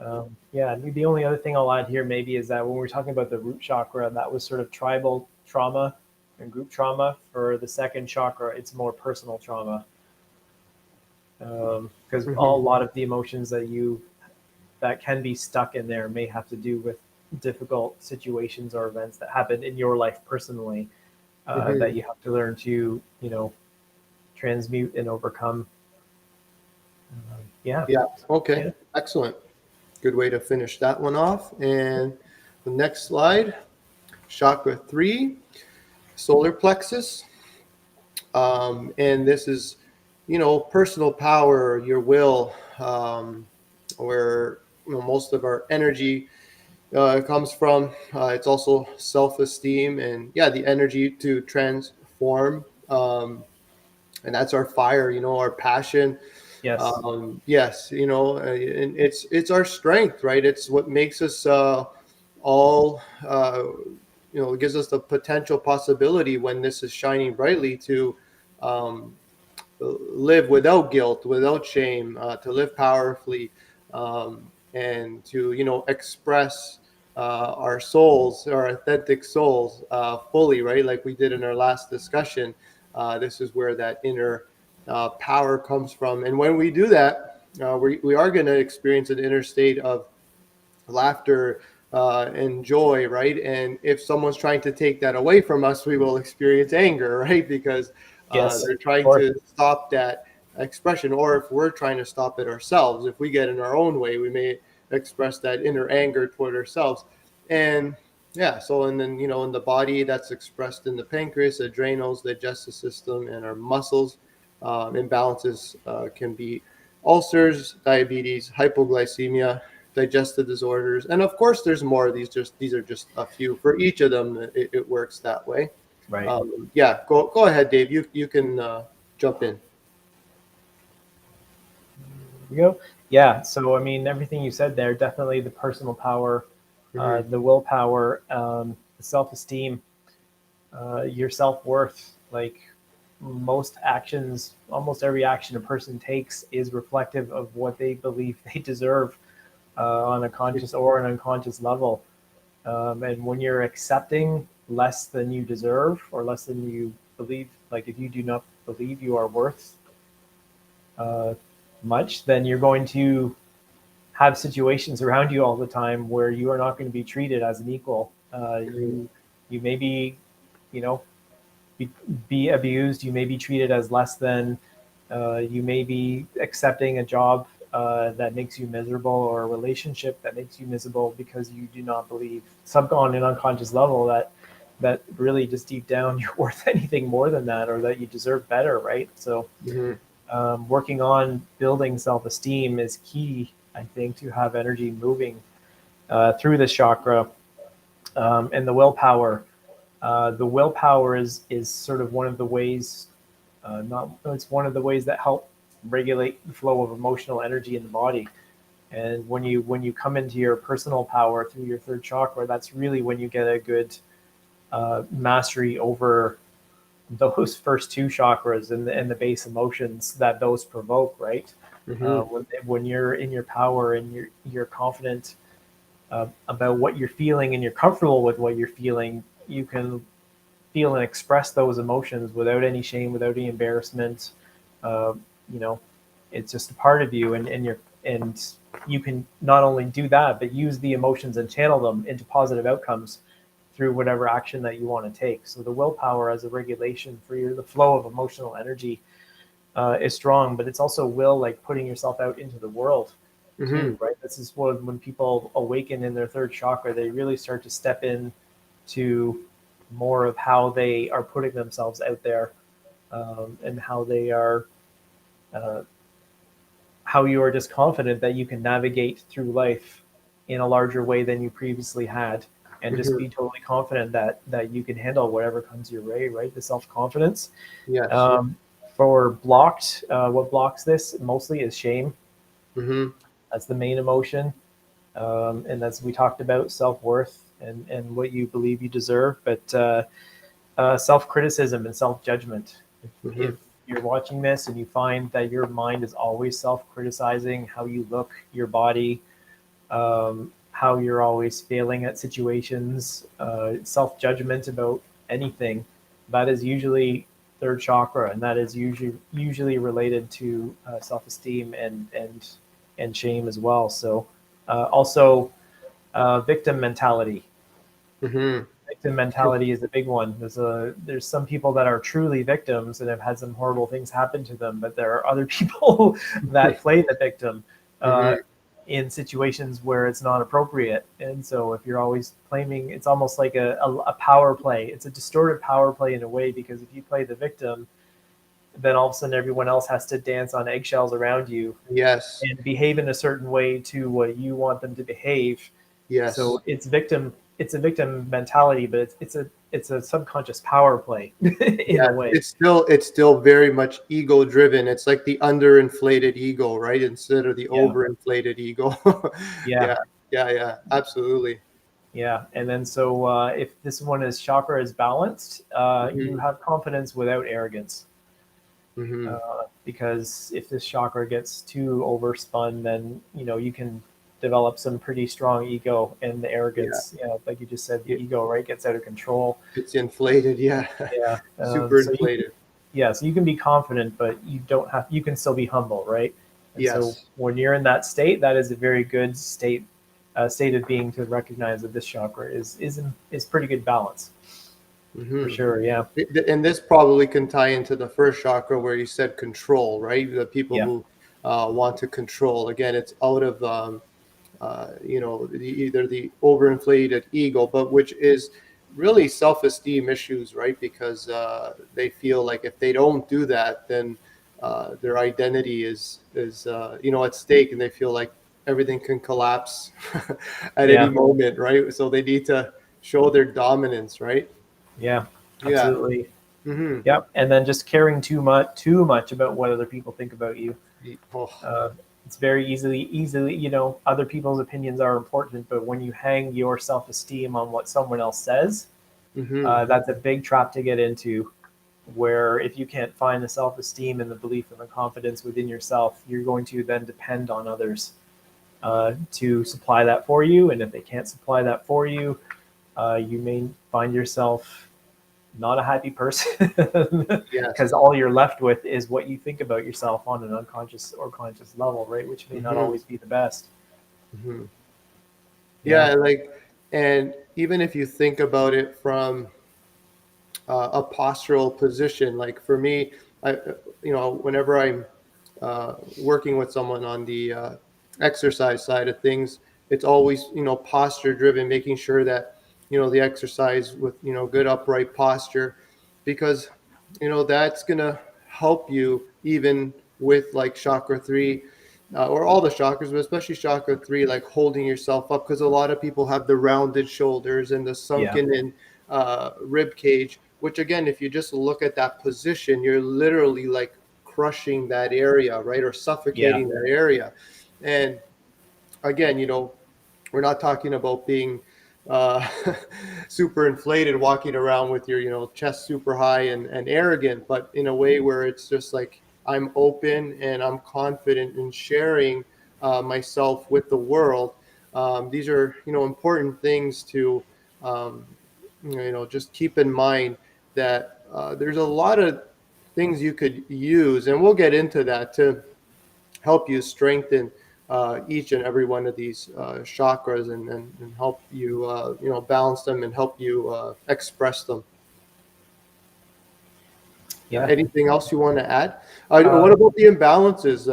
Speaker 1: yeah, the only other thing I'll add here maybe is that when we're talking about the root chakra, that was sort of tribal trauma and group trauma. For the second chakra, it's more personal trauma, because a
Speaker 2: Hmm.
Speaker 1: lot of the emotions that can be stuck in there may have to do with difficult situations or events that happened in your life personally,
Speaker 2: Hmm.
Speaker 1: that you have to learn to transmute and overcome. Yeah.
Speaker 2: Yeah. Okay.
Speaker 1: Yeah.
Speaker 2: Excellent. Good way to finish that one off. And the next slide, chakra 3, solar plexus. And this is, personal power, your will, where most of our energy comes from. It's also self-esteem and, yeah, the energy to transform. And that's our fire, our passion.
Speaker 1: Yes.
Speaker 2: Yes, and it's our strength, right? It's what makes us all, it gives us the potential possibility when this is shining brightly to um, live without guilt, without shame, to live powerfully, and to express our souls, our authentic souls, fully, right? Like we did in our last discussion. This is where that inner power comes from, and when we do that, we are going to experience an inner state of laughter and joy, right? And if someone's trying to take that away from us, we will experience anger, right? Because
Speaker 1: Yes.
Speaker 2: they're
Speaker 1: Of
Speaker 2: trying
Speaker 1: course.
Speaker 2: to stop that expression. Or if we're trying to stop it ourselves, if we get in our own way, we may express that inner anger toward ourselves. And yeah, so and then in the body, that's expressed in the pancreas, adrenals, digestive system, and our muscles. Imbalances can be ulcers, diabetes, hypoglycemia, digestive disorders, and of course there's more. These are just a few. For each of them it works that way.
Speaker 1: Right.
Speaker 2: Yeah, go ahead, Dave. You can jump in.
Speaker 1: You go. Yeah. So I mean, everything you said there, definitely the personal power,
Speaker 2: Hmm.
Speaker 1: the willpower, the self-esteem, your self-worth. Like most actions, almost every action a person takes is reflective of what they believe they deserve, on a conscious or an unconscious level. And when you're accepting less than you deserve or less than you believe, like if you do not believe you are worth uh, much, then you're going to have situations around you all the time where you are not going to be treated as an equal. You may be, you know, be abused. You may be treated as less than. You may be accepting a job that makes you miserable, or a relationship that makes you miserable because you do not believe, on an unconscious level, that really just deep down you're worth anything more than that, or that you deserve better, right? So
Speaker 2: Hmm.
Speaker 1: working on building self-esteem is key, I think, to have energy moving through this chakra. And the willpower. The willpower is sort of one of the ways, not it's one of the ways that help regulate the flow of emotional energy in the body. And when you come into your personal power through your third chakra, that's really when you get a good mastery over those first two chakras and the base emotions that those provoke, right?
Speaker 2: Hmm.
Speaker 1: When you're in your power and you're confident about what you're feeling and you're comfortable with what you're feeling, you can feel and express those emotions without any shame, without any embarrassment. Uh, you know, it's just a part of you, and you can not only do that, but use the emotions and channel them into positive outcomes through whatever action that you want to take. So the willpower as a regulation for the flow of emotional energy is strong, but it's also will, like putting yourself out into the world
Speaker 2: Hmm.
Speaker 1: too, right? This is when people awaken in their third chakra, they really start to step in to more of how they are putting themselves out there, and how they are, uh, how you are just confident that you can navigate through life in a larger way than you previously had, and just
Speaker 2: Hmm.
Speaker 1: be totally confident that you can handle whatever comes your way, right? The self confidence.
Speaker 2: Yes.
Speaker 1: Um, For blocked, what blocks this mostly is shame.
Speaker 2: Mm-hmm.
Speaker 1: That's the main emotion. And as we talked about, self-worth and what you believe you deserve, but self-criticism and self-judgment.
Speaker 2: Mm-hmm.
Speaker 1: If you're watching this and you find that your mind is always self-criticizing how you look, your body, how you're always failing at situations, self-judgment about anything, that is usually third chakra, and that is usually related to self-esteem and shame as well. So also victim mentality.
Speaker 2: Mm-hmm.
Speaker 1: Victim mentality is a big one. There's some people that are truly victims and have had some horrible things happen to them, but there are other people that play the victim uh,
Speaker 2: Mm-hmm.
Speaker 1: in situations where it's not appropriate. And so if you're always claiming, it's almost like a power play. It's a distorted power play in a way, because if you play the victim, then all of a sudden everyone else has to dance on eggshells around you
Speaker 2: Yes.
Speaker 1: and behave in a certain way to what you want them to behave.
Speaker 2: Yes.
Speaker 1: So it's a victim mentality, but it's a subconscious power play in
Speaker 2: Yeah.
Speaker 1: a way.
Speaker 2: It's still very much ego driven. It's like the underinflated ego, right? Instead of the
Speaker 1: Yeah,
Speaker 2: overinflated ego.
Speaker 1: yeah,
Speaker 2: Yeah. Yeah. Yeah. Absolutely.
Speaker 1: yeah. And then so if this one is chakra is balanced, you
Speaker 2: Mm-hmm.
Speaker 1: have confidence without arrogance.
Speaker 2: Mm-hmm.
Speaker 1: Because if this chakra gets too overspun, then you can develop some pretty strong ego, and the
Speaker 2: Yeah.
Speaker 1: arrogance, like you just said, the
Speaker 2: It,
Speaker 1: ego, right, gets out of control.
Speaker 2: it's inflated. Yeah.
Speaker 1: Yeah.
Speaker 2: Super
Speaker 1: So you can,
Speaker 2: inflated.
Speaker 1: yeah, so you can be confident, but you can still be humble, right? And so
Speaker 2: Yes.
Speaker 1: when you're in that state, that is a very good state of being, to recognize that this chakra is pretty good balance, for
Speaker 2: Mm-hmm.
Speaker 1: sure. Yeah.
Speaker 2: And this probably can tie into the first chakra where you said control, right? The people
Speaker 1: Yeah.
Speaker 2: who want to control. Again, it's out of either the overinflated ego, but which is really self-esteem issues, right? Because they feel like if they don't do that, then their identity is at stake, and they feel like everything can collapse at any
Speaker 1: Yeah.
Speaker 2: moment, right? So they need to show their dominance, right?
Speaker 1: Yeah.
Speaker 2: Yeah.
Speaker 1: Absolutely.
Speaker 2: Hmm.
Speaker 1: Yep. And then just caring too much about what other people think about you.
Speaker 2: Oh.
Speaker 1: Uh, it's very easily, other people's opinions are important, but when you hang your self-esteem on what someone else says,
Speaker 2: Hmm.
Speaker 1: that's a big trap to get into. Where if you can't find the self-esteem and the belief and the confidence within yourself, you're going to then depend on others to supply that for you. And if they can't supply that for you, you may find yourself not a happy person, because
Speaker 2: Yes.
Speaker 1: all you're left with is what you think about yourself on an unconscious or conscious level, right? Which may not
Speaker 2: Hmm.
Speaker 1: always be the best.
Speaker 2: Hmm.
Speaker 1: Yeah.
Speaker 2: Yeah, and even if you think about it from a postural position, like for me, whenever I'm working with someone on the exercise side of things, it's always posture driven, making sure that the exercise with good upright posture, because that's gonna help you even with like chakra 3, or all the chakras, but especially chakra 3, like holding yourself up, because a lot of people have the rounded shoulders and the
Speaker 1: Yeah.
Speaker 2: sunken in rib cage, which again, if you just look at that position, you're literally like crushing that area, right? Or
Speaker 1: Yeah.
Speaker 2: suffocating that area. And again, we're not talking about being uh, super inflated, walking around with your, chest super high and arrogant, but in a way where it's just like I'm open and I'm confident in sharing myself with the world. These are, important things to, um, just keep in mind that there's a lot of things you could use, and we'll get into that to help you strengthen each and every one of these chakras, and help you balance them and help you express them.
Speaker 1: Yeah.
Speaker 2: Anything else you want to add? What
Speaker 1: Uh,
Speaker 2: about the imbalances?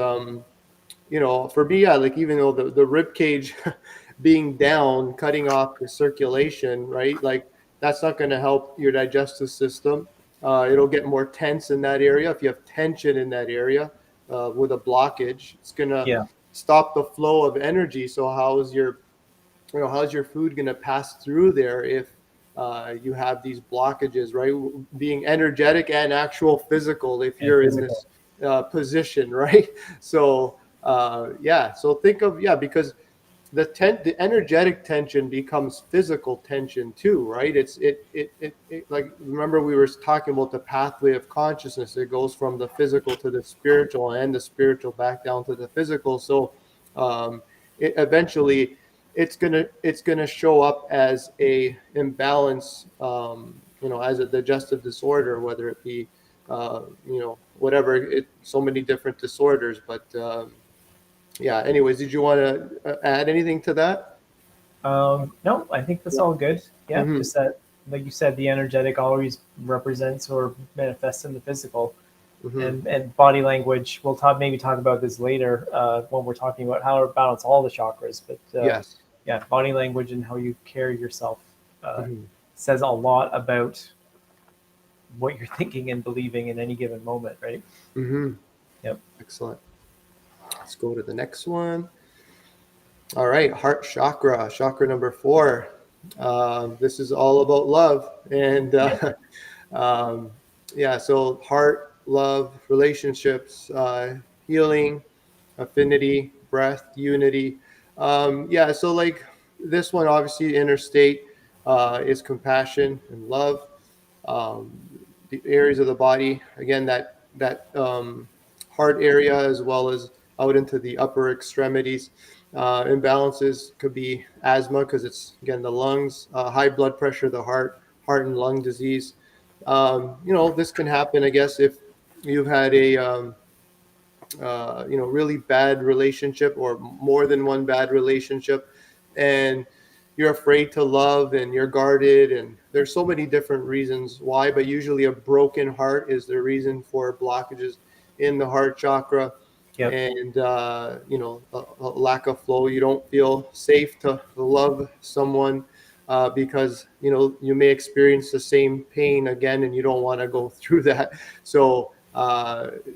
Speaker 2: For me, like even though the rib cage being down, cutting off the circulation, right? Like that's not going to help your digestive system. It'll get more tense in that area. If you have tension in that area with a blockage, it's going to
Speaker 1: yeah.
Speaker 2: stop the flow of energy. So how's your food going to pass through there if you have these blockages, right? Being energetic and actual physical, if
Speaker 1: And
Speaker 2: you're in
Speaker 1: physical.
Speaker 2: this position, right? So so think of, because the energetic tension becomes physical tension too, right? It like, remember we were talking about the pathway of consciousness. It goes from the physical to the spiritual, and the spiritual back down to the physical. So it eventually, it's gonna show up as a imbalance, as a digestive disorder, whether it be whatever, so many different disorders. But yeah, anyways, did you want to add anything to that?
Speaker 1: No, I think that's
Speaker 2: Yeah.
Speaker 1: all good. Yeah,
Speaker 2: Hmm.
Speaker 1: just that, like you said, the energetic always represents or manifests in the physical,
Speaker 2: Hmm.
Speaker 1: and body language. We'll maybe talk about this later when we're talking about how to balance all the chakras. But
Speaker 2: Yes.
Speaker 1: yeah, body language and how you carry yourself uh,
Speaker 2: Hmm.
Speaker 1: says a lot about what you're thinking and believing in any given moment, right?
Speaker 2: Hmm.
Speaker 1: Yep.
Speaker 2: Excellent. Let's go to the next one. All right, heart chakra, chakra number 4. This is all about love, and
Speaker 1: Yep.
Speaker 2: um, yeah. So heart, love, relationships, healing, affinity, breath, unity. Yeah, so like this one, obviously, interstate is compassion and love. Um, the areas of the body, again, that heart area, as well as out into the upper extremities. Imbalances could be asthma, because it's, again, the lungs, high blood pressure, the heart and lung disease. This can happen, I guess, if you've had a really bad relationship, or more than one bad relationship, and you're afraid to love, and you're guarded, and there's so many different reasons why, but usually a broken heart is the reason for blockages in the heart chakra.
Speaker 1: Yep.
Speaker 2: And a lack of flow. You don't feel safe to love someone, because you may experience the same pain again, and you don't want to go through that. So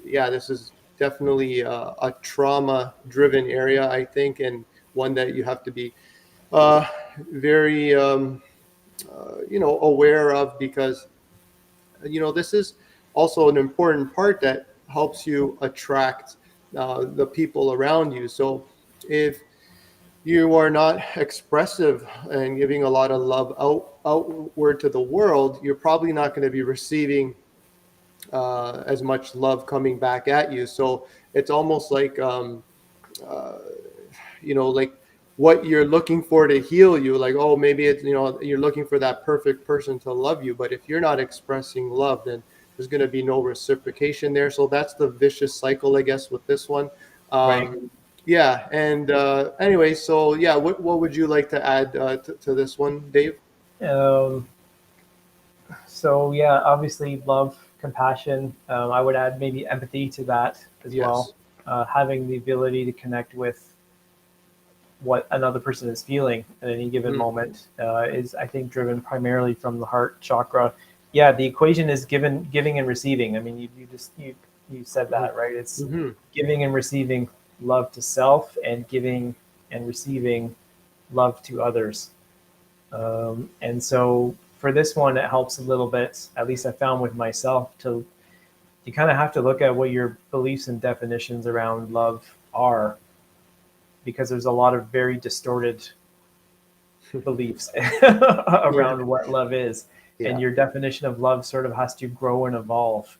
Speaker 2: yeah, this is definitely a trauma driven area, I think, and one that you have to be uh, very aware of, because this is also an important part that helps you attract the people around you. So if you are not expressive and giving a lot of love outward to the world, you're probably not going to be receiving as much love coming back at you. So it's almost like uh, like what you're looking for to heal you. Like, oh, maybe it's, you're looking for that perfect person to love you, but if you're not expressing love, then there's going to be no reciprocation there. So that's the vicious cycle, I guess, with this one.
Speaker 1: Right.
Speaker 2: Yeah. And anyway, so yeah, what would you like to add to this one, Dave?
Speaker 1: Um, so yeah, obviously love, compassion. I would add maybe empathy to that as well.
Speaker 2: Yes.
Speaker 1: Having the ability to connect with what another person is feeling at any given
Speaker 2: Hmm.
Speaker 1: moment is, I think, driven primarily from the heart chakra. Yeah, the equation is giving and receiving. I mean, you said that, right? It's
Speaker 2: Hmm.
Speaker 1: giving and receiving love to self, and giving and receiving love to others. And so for this one, it helps a little bit. At least I found with myself, to you kind of have to look at what your beliefs and definitions around love are, because there's a lot of very distorted beliefs
Speaker 2: Yeah.
Speaker 1: around what love is, and
Speaker 2: Yeah.
Speaker 1: your definition of love sort of has to grow and evolve.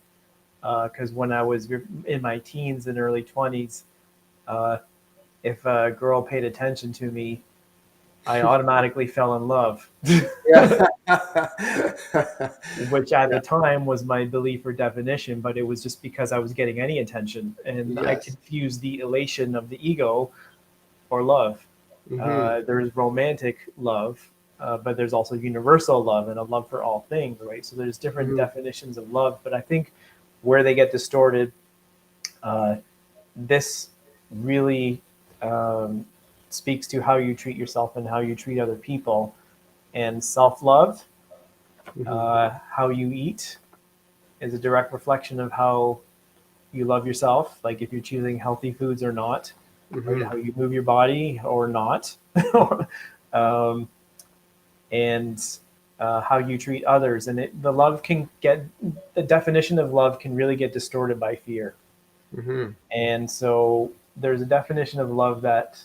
Speaker 1: Because when I was in my teens and early 20s, uh, if a girl paid attention to me, I automatically fell in love,
Speaker 2: Yeah.
Speaker 1: which at
Speaker 2: Yeah.
Speaker 1: the time was my belief or definition, but it was just because I was getting any attention, and I
Speaker 2: Yes.
Speaker 1: confused the elation of the ego or love.
Speaker 2: Hmm.
Speaker 1: There is romantic love, but there's also universal love and a love for all things, right? So there's different
Speaker 2: Hmm.
Speaker 1: definitions of love, but I think where they get distorted, uh, this really um, speaks to how you treat yourself and how you treat other people, and self-love,
Speaker 2: Hmm.
Speaker 1: how you eat is a direct reflection of how you love yourself. Like if you're choosing healthy foods or not, right?
Speaker 2: Hmm.
Speaker 1: How you move your body or not. um, and how you treat others, and the definition of love can really get distorted by fear.
Speaker 2: Mm-hmm.
Speaker 1: And so there's a definition of love that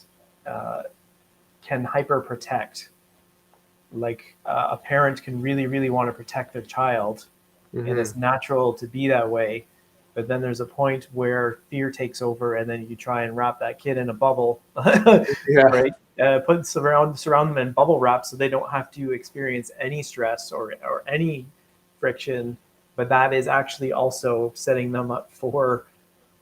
Speaker 1: uh, can hyper protect. Like a parent can really, really want to protect their child, and
Speaker 2: Mm-hmm.
Speaker 1: it's natural to be that way. But then there's a point where fear takes over, and then you try and wrap that kid in a bubble,
Speaker 2: Yeah.
Speaker 1: right? Surround them in bubble wrap so they don't have to experience any stress or any friction. But that is actually also setting them up for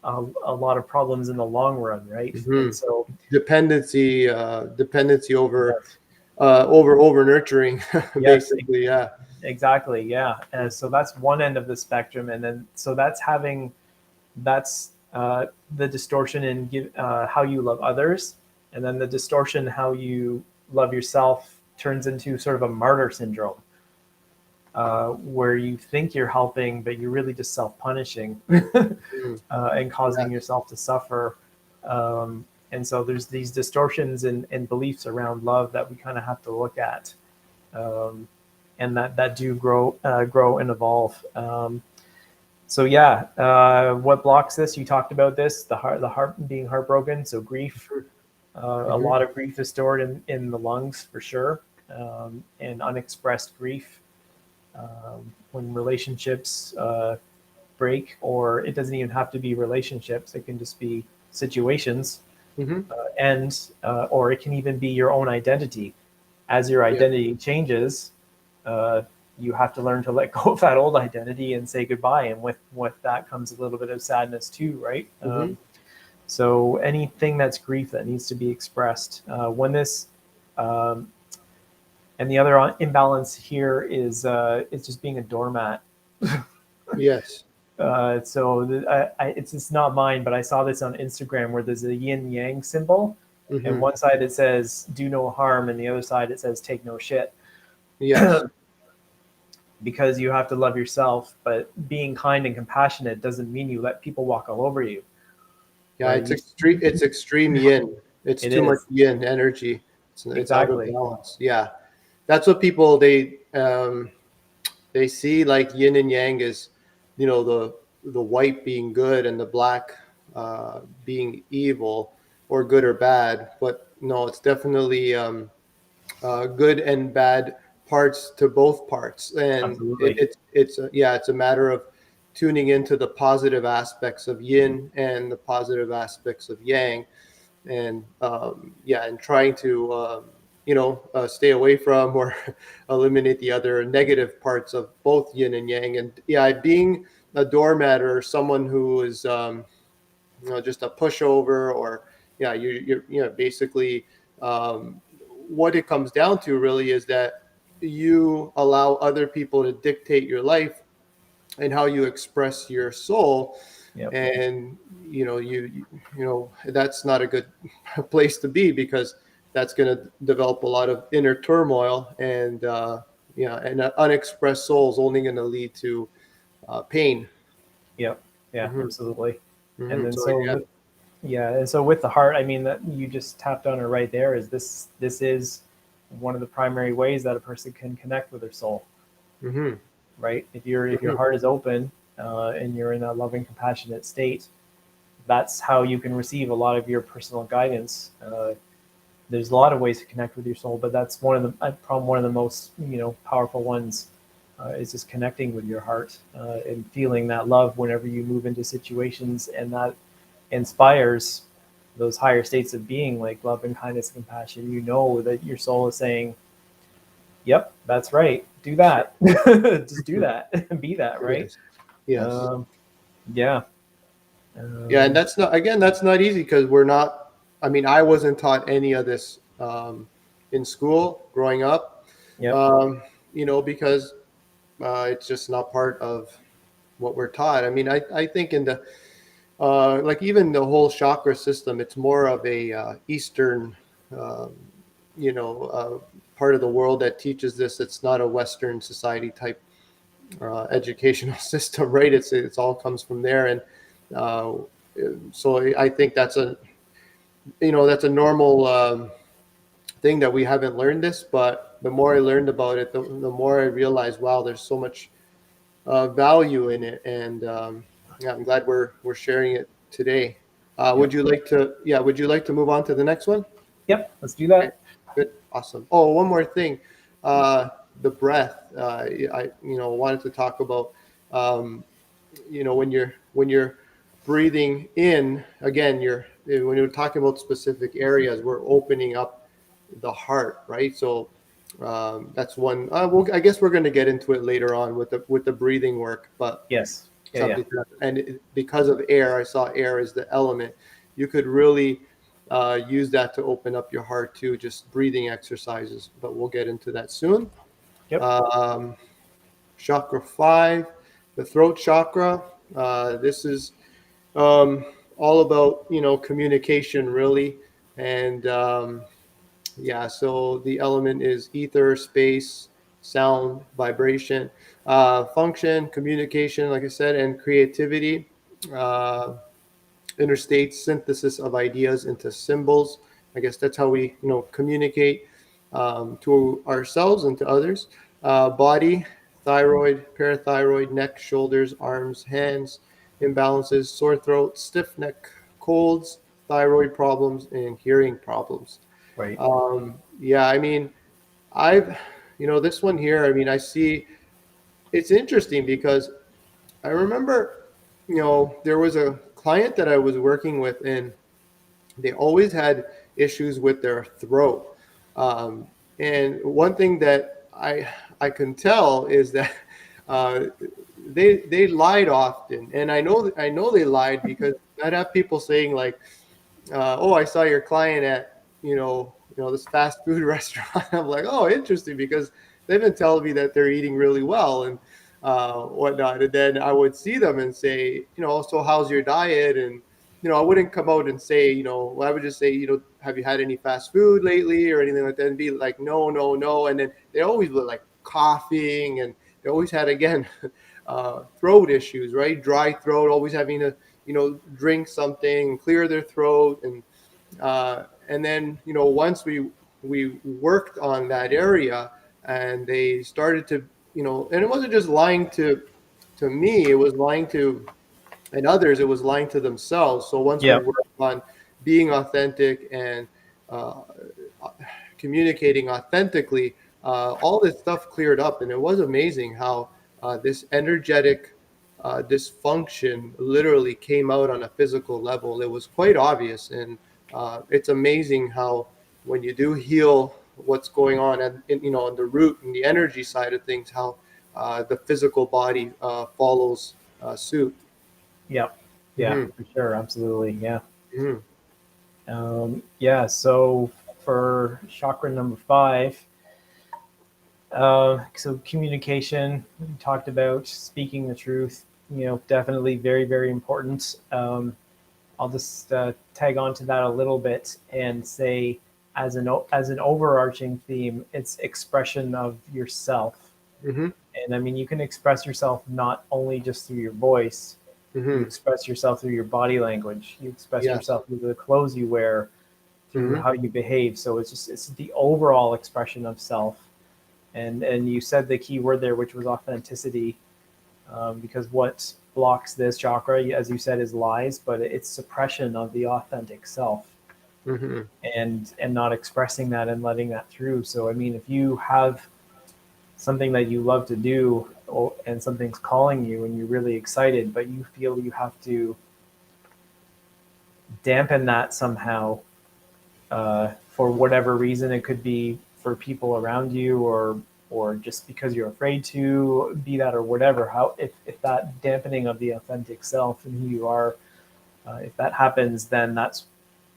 Speaker 1: a lot of problems in the long run, right?
Speaker 2: Mm-hmm.
Speaker 1: And so,
Speaker 2: Dependency over
Speaker 1: yes,
Speaker 2: over nurturing,
Speaker 1: yes,
Speaker 2: basically. Yeah.
Speaker 1: exactly, yeah. And so that's one end of the spectrum, and then so that's the distortion in how you love others, and then the distortion how you love yourself turns into sort of a martyr syndrome, where you think you're helping, but you're really just self-punishing
Speaker 2: Mm.
Speaker 1: and causing
Speaker 2: Yes.
Speaker 1: yourself to suffer. And so there's these distortions and beliefs around love that we kind of have to look at, um, and that do grow and evolve. So yeah, what blocks this? You talked about this, the heart being heartbroken. So grief, a
Speaker 2: Mm-hmm.
Speaker 1: lot of grief is stored in the lungs for sure, and unexpressed grief. When relationships break, or it doesn't even have to be relationships; it can just be situations,
Speaker 2: Mm-hmm.
Speaker 1: or it can even be your own identity. As your
Speaker 2: Yeah.
Speaker 1: identity changes, uh, you have to learn to let go of that old identity and say goodbye. And with that comes a little bit of sadness too, right?
Speaker 2: Mm-hmm.
Speaker 1: So anything that's grief that needs to be expressed. When this um, and the other imbalance here is just being a doormat.
Speaker 2: Yes.
Speaker 1: It's not mine, but I saw this on Instagram where there's a yin yang symbol, and
Speaker 2: Mm-hmm.
Speaker 1: one side it says "do no harm," and the other side it says "take no shit."
Speaker 2: Yes.
Speaker 1: Because you have to love yourself, but being kind and compassionate doesn't mean you let people walk all over you,
Speaker 2: Yeah.
Speaker 1: right?
Speaker 2: It's extreme. It's extreme yin. It's
Speaker 1: It
Speaker 2: too much
Speaker 1: is
Speaker 2: yin energy. It's out of
Speaker 1: exactly.
Speaker 2: balance. Yeah. That's what people they see, like yin and yang is, the white being good and the black being evil, or good or bad. But no, it's definitely good and bad parts to both parts, and
Speaker 1: Absolutely.
Speaker 2: it's a matter of tuning into the positive aspects of yin and the positive aspects of yang, and and trying to stay away from or eliminate the other negative parts of both yin and yang. And being a doormat or someone who is just a pushover, or you're basically, what it comes down to really is that you allow other people to dictate your life and how you express your soul.
Speaker 1: Yep.
Speaker 2: And that's not a good place to be, because that's going to develop a lot of inner turmoil, and and unexpressed soul is only going to lead to pain.
Speaker 1: Yep. Yeah.
Speaker 2: Hmm.
Speaker 1: Absolutely. And
Speaker 2: Hmm.
Speaker 1: then
Speaker 2: So
Speaker 1: so
Speaker 2: yeah.
Speaker 1: yeah, and so with the heart, I mean that you just tapped on it right there. Is this is one of the primary ways that a person can connect with their soul,
Speaker 2: Hmm.
Speaker 1: right? If your
Speaker 2: Hmm.
Speaker 1: heart is open, and you're in a loving, compassionate state, that's how you can receive a lot of your personal guidance. There's a lot of ways to connect with your soul, but that's probably one of the most powerful ones. Is just connecting with your heart, and feeling that love whenever you move into situations, and that inspires those higher states of being, like love and kindness and compassion. You know that your soul is saying, "Yep, that's right. Do
Speaker 2: Sure.
Speaker 1: that. Just do that. Be that." Right?
Speaker 2: Yes. Yes.
Speaker 1: Um, yeah.
Speaker 2: Yeah, and
Speaker 1: Um,
Speaker 2: that's not easy, because we're not. I mean, I wasn't taught any of this in school growing up.
Speaker 1: yep.
Speaker 2: Because it's just not part of what we're taught. I mean, I think in the like even the whole chakra system, it's more of a Eastern, um, part of the world that teaches this. It's not a Western society type educational system, right? It's all comes from there, and uh, so I think that's a normal thing that we haven't learned this, but the more I learned about it, the more I realized, wow, there's so much value in it. And yeah, I'm glad we're sharing it today.
Speaker 1: Yep.
Speaker 2: Would you like to move on to the next one?
Speaker 1: Yep. Let's do
Speaker 2: Okay,
Speaker 1: that.
Speaker 2: good, awesome. Oh, one more thing, the breath. I wanted to talk about. Um, when you're breathing in again, when you're talking about specific areas, we're opening up the heart, right? So that's one. I guess we're going to get into it later on with the breathing work, but
Speaker 1: Yes. Yeah. Yeah.
Speaker 2: something because of air, I saw air as the element. You could really use that to open up your heart too, just breathing exercises, but we'll get into that soon.
Speaker 1: Yep.
Speaker 2: um, Chakra 5, the throat chakra. This is all about communication, really. And yeah, so the element is ether, space, sound, vibration, function, communication, like I said, and creativity. Uh, Interstate synthesis of ideas into symbols. I guess that's how we, communicate to ourselves and to others. Body, thyroid, parathyroid, neck, shoulders, arms, hands, imbalances, sore throat, stiff neck, colds, thyroid problems, and hearing problems.
Speaker 1: Right.
Speaker 2: Yeah, I mean, I've, this one here, I mean, I see it's interesting because I remember, there was a client that I was working with, and they always had issues with their throat. Um, and one thing that I can tell is that uh, they lied often, and I know they lied because I'd have people saying like, "Oh, I saw your client at this fast food restaurant." I'm like, "Oh, interesting," because they've been telling me that they're eating really well and whatnot. And then I would see them and say, "So how's your diet?" And I wouldn't come out and say, I would just say, "Have you had any fast food lately or anything like that?" And be like, "No, no, no." And then they always were like coughing, and they always had again throat issues, right? Dry throat, always having to drink something, clear their throat. And then once we worked on that area, and they started to and it wasn't just lying to me, it was lying to and others, it was lying to themselves. So once we
Speaker 1: Yep.
Speaker 2: worked on being authentic and uh, communicating authentically, all this stuff cleared up. And it was amazing how this energetic dysfunction literally came out on a physical level. It was quite obvious. And it's amazing how when you do heal what's going on and on the root and the energy side of things, how the physical body follows suit.
Speaker 1: Yep. Yeah.
Speaker 2: Hmm.
Speaker 1: For sure. Absolutely. Yeah.
Speaker 2: Hmm.
Speaker 1: Yeah. So for chakra number 5, so communication, we talked about speaking the truth. Definitely very, very important. I'll just tag on to that a little bit and say, as an overarching theme, it's expression of yourself.
Speaker 2: Hmm.
Speaker 1: And I mean, you can express yourself not only just through your voice. You
Speaker 2: Hmm.
Speaker 1: express yourself through your body language. You express
Speaker 2: Yes.
Speaker 1: yourself through the clothes you wear, through
Speaker 2: Hmm.
Speaker 1: how you behave. So it's the overall expression of self. And you said the key word there, which was authenticity, because what blocks this chakra, as you said, is lies, but it's suppression of the authentic self,
Speaker 2: Hmm.
Speaker 1: and not expressing that and letting that through. So I mean, if you have something that you love to do, and something's calling you and you're really excited, but you feel you have to dampen that somehow, for whatever reason. It could be for people around you, or just because you're afraid to be that, or whatever. How if that dampening of the authentic self and who you are, if that happens, then that's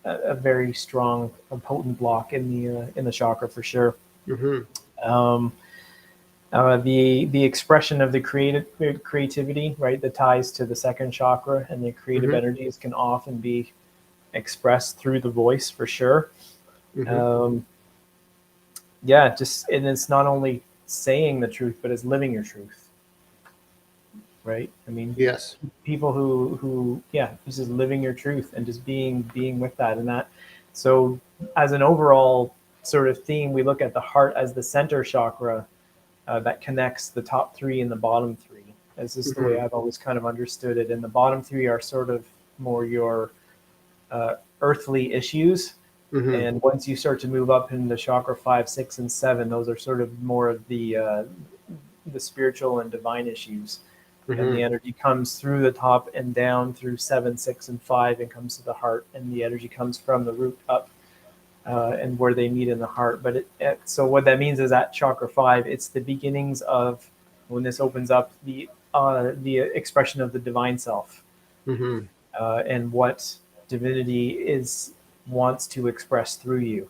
Speaker 1: a very strong, a potent block in the chakra for sure.
Speaker 2: Hmm.
Speaker 1: Um, the expression of the creativity, right, the ties to the second chakra, and the creative
Speaker 2: Hmm.
Speaker 1: energies can often be expressed through the voice for sure.
Speaker 2: Hmm.
Speaker 1: Um, yeah, just, and it's not only saying the truth, but it's living your truth, right? I mean,
Speaker 2: Yes.
Speaker 1: people who yeah, this is living your truth and just being with that and that. So as an overall sort of theme, we look at the heart as the center chakra that connects the top three and the bottom three. This is the way I've always kind of understood it. And the bottom three are sort of more your earthly issues. And once you start to move up into chakra 5, 6, and 7, those are sort of more of the spiritual and divine issues. And the energy comes through the top and down through 7, 6, and 5 and comes to the heart. And the energy comes from the root up and where they meet in the heart. But so what that means is at chakra 5, it's the beginnings of, when this opens up, the expression of the divine self, and what divinity wants to express through you,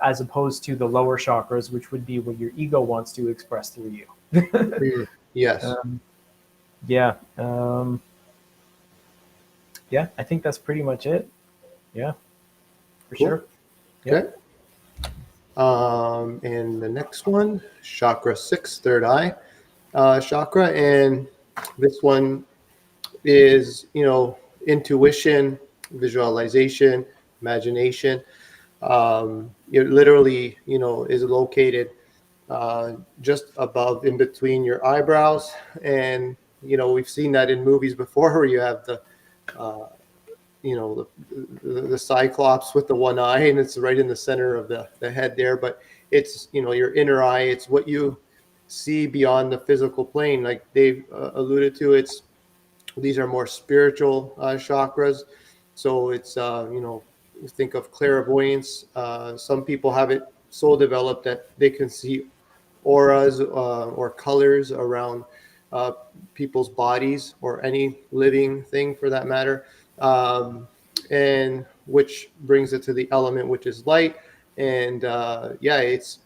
Speaker 1: as opposed to the lower chakras, which would be what your ego wants to express through you.
Speaker 2: Yes.
Speaker 1: Yeah. Yeah, I think that's pretty much it. Yeah, for
Speaker 2: Cool.
Speaker 1: sure.
Speaker 2: Okay. And the next one, chakra 6, third eye chakra, and this one is, intuition, visualization, imagination. It literally, is located just above, in between your eyebrows, and we've seen that in movies before, where you have the the cyclops with the one eye, and it's right in the center of the head there. But it's your inner eye. It's what you see beyond the physical plane, like Dave alluded to. These are more spiritual chakras. So it's think of clairvoyance. Some people have it so developed that they can see auras or colors around people's bodies, or any living thing for that matter, and which brings it to the element, which is light. And it's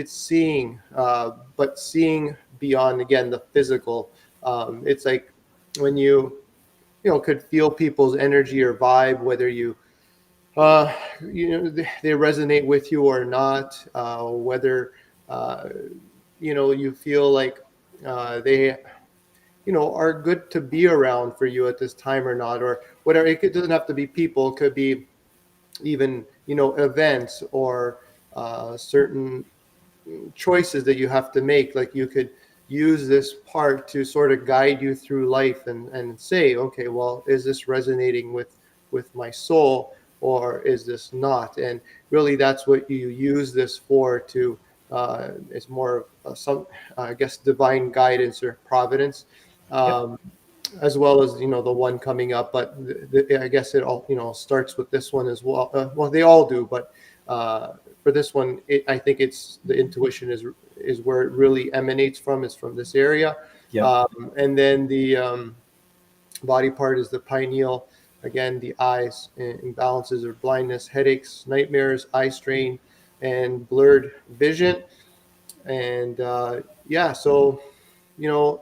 Speaker 2: seeing, but seeing beyond, again, the physical. It's like when you could feel people's energy or vibe, whether they resonate with you or not, whether you feel like they are good to be around for you at this time or not, or whatever. It doesn't have to be people. It could be even events, or certain choices that you have to make. Like, you could use this part to sort of guide you through life, and say, okay, well, is this resonating with my soul, or is this not? And really, that's what you use this for. To it's more of some, I guess, divine guidance or providence, as well as the one coming up. But I guess it all starts with this one as well. Well, they all do, but for this one, I think it's the intuition is where it really emanates from. Is from this area. And then the body part is the pineal. Again, the eyes, imbalances or blindness, headaches, nightmares, eye strain, and blurred vision. And so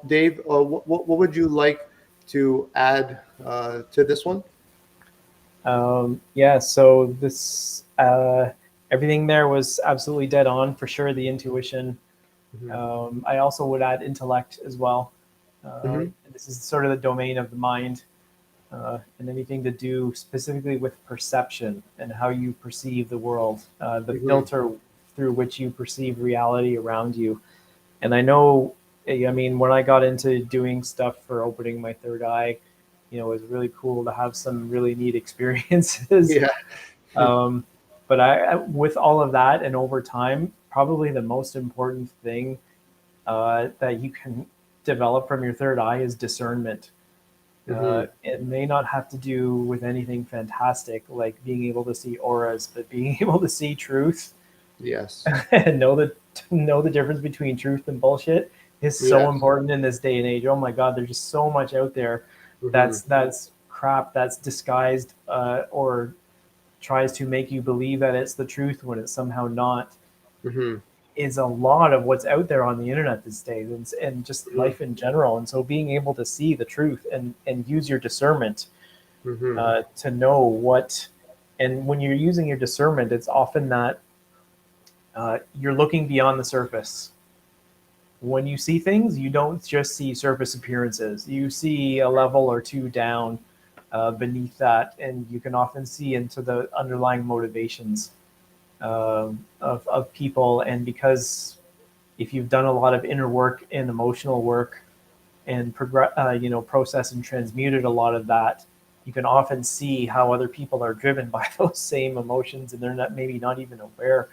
Speaker 2: Dave, what would you like to add to this one?
Speaker 1: So this everything there was absolutely dead on, for sure. The intuition. I also would add intellect as well. This is sort of the domain of the mind, and anything to do specifically with perception and how you perceive the world, the filter through which you perceive reality around you. And I know, I mean, when I got into doing stuff for opening my third eye, it was really cool to have some really neat experiences. But I, with all of that, and over time, probably the most important thing that you can develop from your third eye is discernment. It may not have to do with anything fantastic, like being able to see auras, but being able to see truth.
Speaker 2: Yes.
Speaker 1: And know the difference between truth and bullshit is so important in this day and age. Oh my God, there's just so much out there that's crap, that's disguised or tries to make you believe that it's the truth when it's somehow not. Is a lot of what's out there on the internet these days, and just life in general. And so being able to see the truth and use your discernment to know what, and when you're using your discernment, it's often that you're looking beyond the surface. When you see things, you don't just see surface appearances. You see a level or two down beneath that, and you can often see into the underlying motivations. of people. And because if you've done a lot of inner work and emotional work and process and transmuted a lot of that, you can often see how other people are driven by those same emotions, and they're maybe not even aware.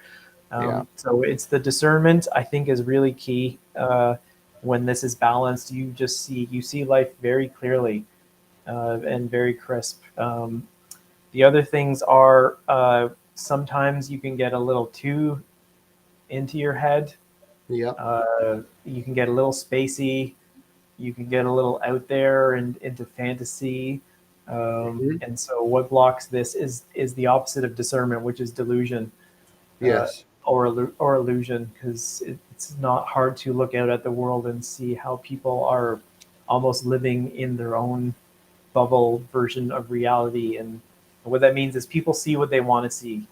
Speaker 2: Yeah.
Speaker 1: So it's the discernment, I think, is really key. When this is balanced, you see life very clearly, and very crisp. The other things are, sometimes you can get a little too into your head.
Speaker 2: Yeah.
Speaker 1: You can get a little spacey. You can get a little out there and into fantasy.
Speaker 2: Mhm.
Speaker 1: And so what blocks this is the opposite of discernment, which is delusion, uh,
Speaker 2: Yes.
Speaker 1: or illusion, because it's not hard to look out at the world and see how people are almost living in their own bubble version of reality. And what that means is people see what they want to see,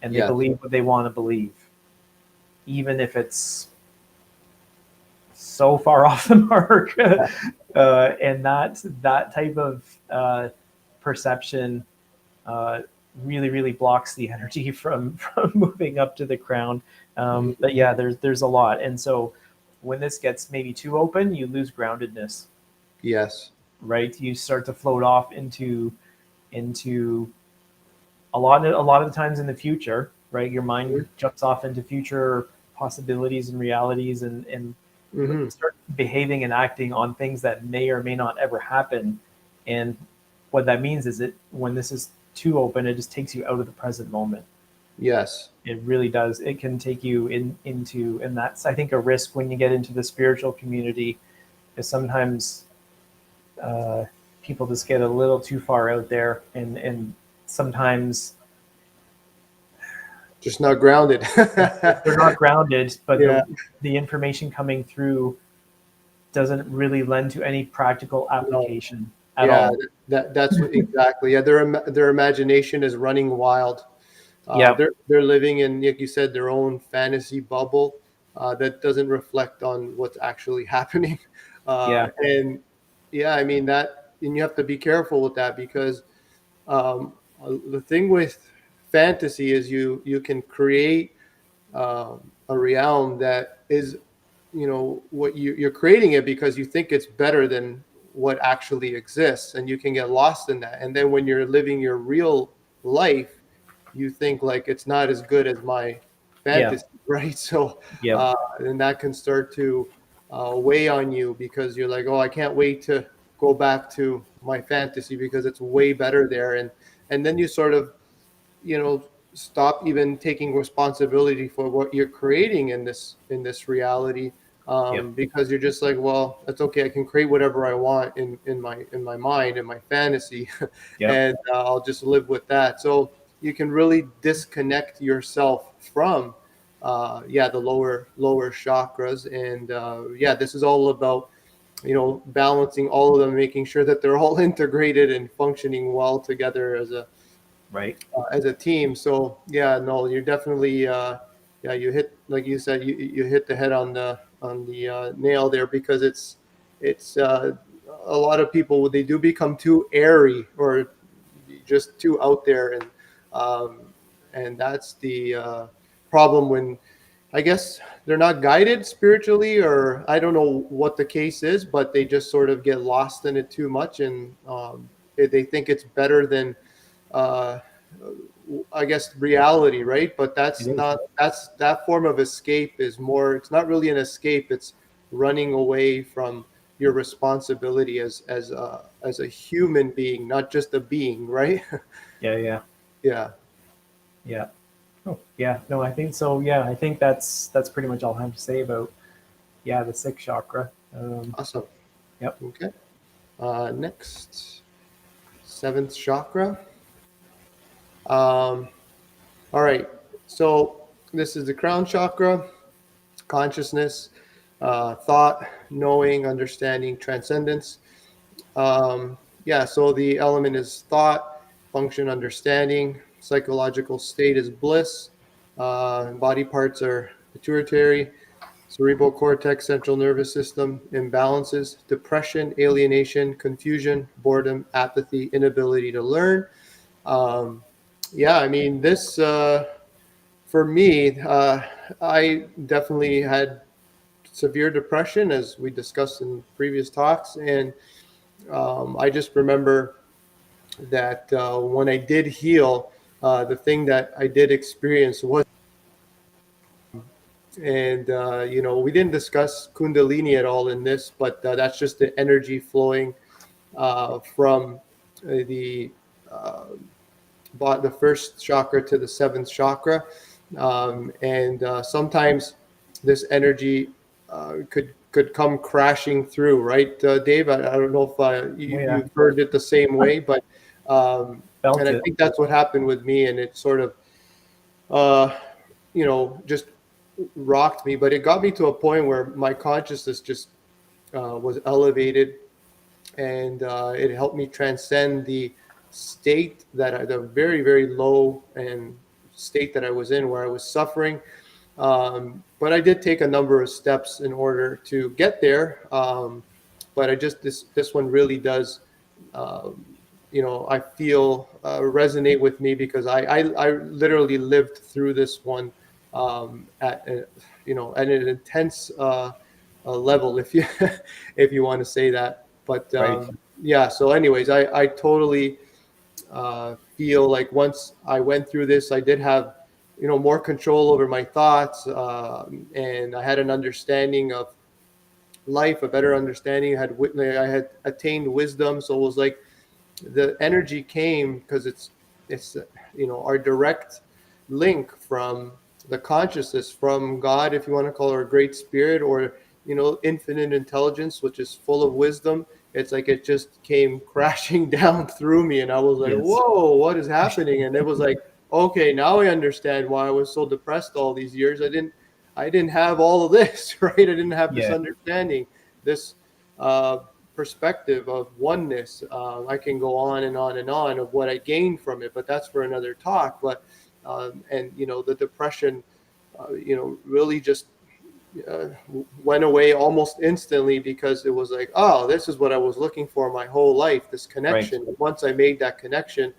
Speaker 1: and they
Speaker 2: Yes.
Speaker 1: believe what they want to believe, even if it's so far off the mark. And that type of perception uh, really, really blocks the energy from moving up to the crown.
Speaker 2: Mhm.
Speaker 1: But yeah, there's a lot. And so when this gets maybe too open, you lose groundedness,
Speaker 2: Yes.
Speaker 1: right? You start to float off into a lot of the times in the future, right? Your mind jumps off into future possibilities and realities, and
Speaker 2: Mm-hmm.
Speaker 1: start behaving and acting on things that may or may not ever happen. And what that means is that when this is too open, it just takes you out of the present moment.
Speaker 2: Yes.
Speaker 1: It really does. It can take you into, and that's, I think, a risk when you get into the spiritual community, is sometimes uh, people just get a little too far out there, and sometimes
Speaker 2: Just not grounded.
Speaker 1: they're not grounded, but
Speaker 2: Yeah.
Speaker 1: the information coming through doesn't really lend to any practical
Speaker 2: No.
Speaker 1: application at
Speaker 2: Yeah.
Speaker 1: all.
Speaker 2: That's what exactly. Yeah. Their imagination is running wild.
Speaker 1: Yeah,
Speaker 2: They're living in, like you said, their own fantasy bubble that doesn't reflect on what's actually happening.
Speaker 1: yeah,
Speaker 2: And yeah, I mean and you have to be careful with that because the thing with fantasy is you can create a realm that is, what you're creating it because you think it's better than what actually exists, and you can get lost in that. And then when you're living your real life, you think like it's not as good as my
Speaker 1: yeah,
Speaker 2: fantasy, right? So
Speaker 1: yeah,
Speaker 2: and that can start to weigh on you because you're like, oh, I can't wait to go back to my fantasy because it's way better there. And then you sort of, stop even taking responsibility for what you're creating in this reality,
Speaker 1: yeah,
Speaker 2: because you're just like, well, that's okay, I can create whatever I want in my mind, in my fantasy.
Speaker 1: yeah,
Speaker 2: And I'll just live with that. So you can really disconnect yourself from the lower chakras. And this is all about, balancing all of them, making sure that they're all integrated and functioning well together
Speaker 1: right.
Speaker 2: as a team. So yeah, no, you're definitely you hit, like you said, you hit the head on the nail there, because it's a lot of people, they do become too airy or just too out there. And that's the problem when, I guess, they're not guided spiritually, or I don't know what the case is, but they just sort of get lost in it too much. And they think it's better than uh, I guess, reality, right? But
Speaker 1: It is.
Speaker 2: that form of escape is more. It's not really an escape. It's running away from your responsibility as a human being, not just a being, right?
Speaker 1: Yeah, yeah,
Speaker 2: Yeah.
Speaker 1: yeah. Oh, yeah. No, I think so. Yeah, I think that's pretty much all I have to say about, yeah, the sixth chakra.
Speaker 2: Awesome.
Speaker 1: Yep.
Speaker 2: Okay. Next, seventh chakra. Um, all right. So this is the crown chakra, consciousness, thought, knowing, understanding, transcendence. So the element is thought, function, understanding, psychological state is bliss, body parts are pituitary, cerebral cortex, central nervous system, imbalances, depression, alienation, confusion, boredom, apathy, inability to learn. Um, I mean, this for me, I definitely had severe depression, as we discussed in previous talks. And I just remember that when I did heal, the thing that I did experience was, and we didn't discuss Kundalini at all in this, but that's just the energy flowing from the uh, the first chakra to the seventh chakra. And sometimes this energy could come crashing through, right, Dave? I don't know if
Speaker 1: Oh, yeah.
Speaker 2: you've heard it the same way, but and
Speaker 1: Felt
Speaker 2: I
Speaker 1: it.
Speaker 2: think that's what happened with me, and it sort of uh, just rocked me. But it got me to a point where my consciousness just was elevated, and it helped me transcend the state the very, very low and state that I was in, where I was suffering. But I did take a number of steps in order to get there. But I just this one really does, um, I feel resonate with me, because I literally lived through this one at at an intense level, if you if you want to say that. But
Speaker 1: Right.
Speaker 2: yeah. So, anyways, I totally feel like once I went through this, I did have more control over my thoughts, and I had an understanding of life, a better understanding. I had attained wisdom, so it was like the energy came because it's our direct link from the consciousness, from God, if you want to call her a great spirit, or infinite intelligence, which is full of wisdom. It's like it just came crashing down through me, and I was like,
Speaker 1: Yes.
Speaker 2: whoa, what is happening? And it was like, okay, now I understand why I was so depressed all these years. I didn't have all of this, right? I didn't have this
Speaker 1: Yeah.
Speaker 2: understanding, this uh, perspective of oneness. I can go on and on and on of what I gained from it, but that's for another talk. But and the depression, really just uh, went away almost instantly, because it was like, oh, this is what I was looking for my whole life, this
Speaker 1: Right.
Speaker 2: connection. And once I made that connection,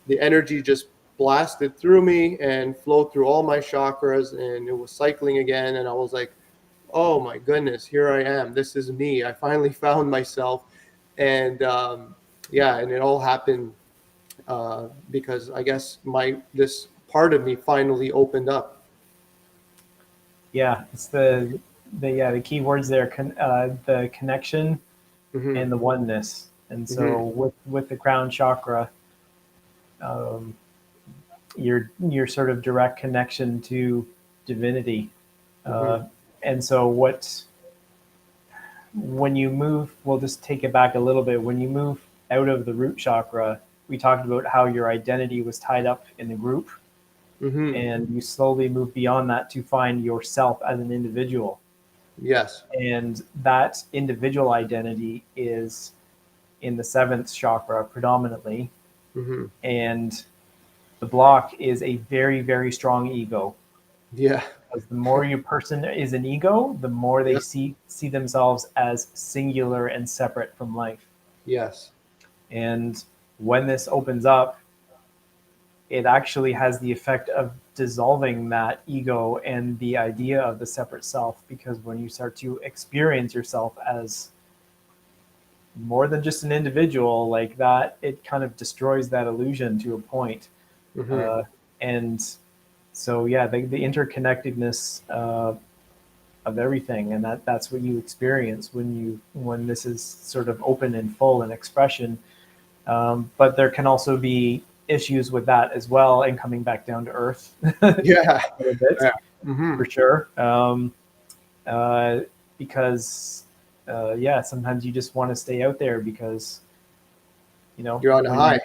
Speaker 2: the energy just blasted through me and flowed through all my chakras, and it was cycling again. And I was like, oh my goodness, here I am. This is me. I finally found myself. And yeah, and it all happened because I guess this part of me finally opened up.
Speaker 1: Yeah. It's the key words there. The connection
Speaker 2: Hmm.
Speaker 1: and the oneness. And
Speaker 2: Hmm.
Speaker 1: so with the crown chakra, um, your sort of direct connection to divinity.
Speaker 2: Hmm.
Speaker 1: Uh, and so when you move, we'll just take it back a little bit. When you move out of the root chakra, we talked about how your identity was tied up in the group,
Speaker 2: Hmm.
Speaker 1: and you slowly move beyond that to find yourself as an individual.
Speaker 2: Yes.
Speaker 1: And that individual identity is in the seventh chakra predominantly.
Speaker 2: Hmm.
Speaker 1: And the block is a very, very strong ego.
Speaker 2: Yeah.
Speaker 1: Because the more your person is an ego, the more they
Speaker 2: Yep.
Speaker 1: see themselves as singular and separate from life.
Speaker 2: Yes.
Speaker 1: And when this opens up, it actually has the effect of dissolving that ego and the idea of the separate self. Because when you start to experience yourself as more than just an individual like that, it kind of destroys that illusion to a point.
Speaker 2: Hmm.
Speaker 1: Uh, and so, yeah, the interconnectedness of everything, and that's what you experience when this is sort of open and full in expression. But there can also be issues with that as well, and coming back down to earth a
Speaker 2: Yeah.
Speaker 1: little bit
Speaker 2: Yeah. Hmm.
Speaker 1: for sure. Uh, because yeah, sometimes you just want to stay out there because
Speaker 2: You're on a
Speaker 1: when
Speaker 2: high.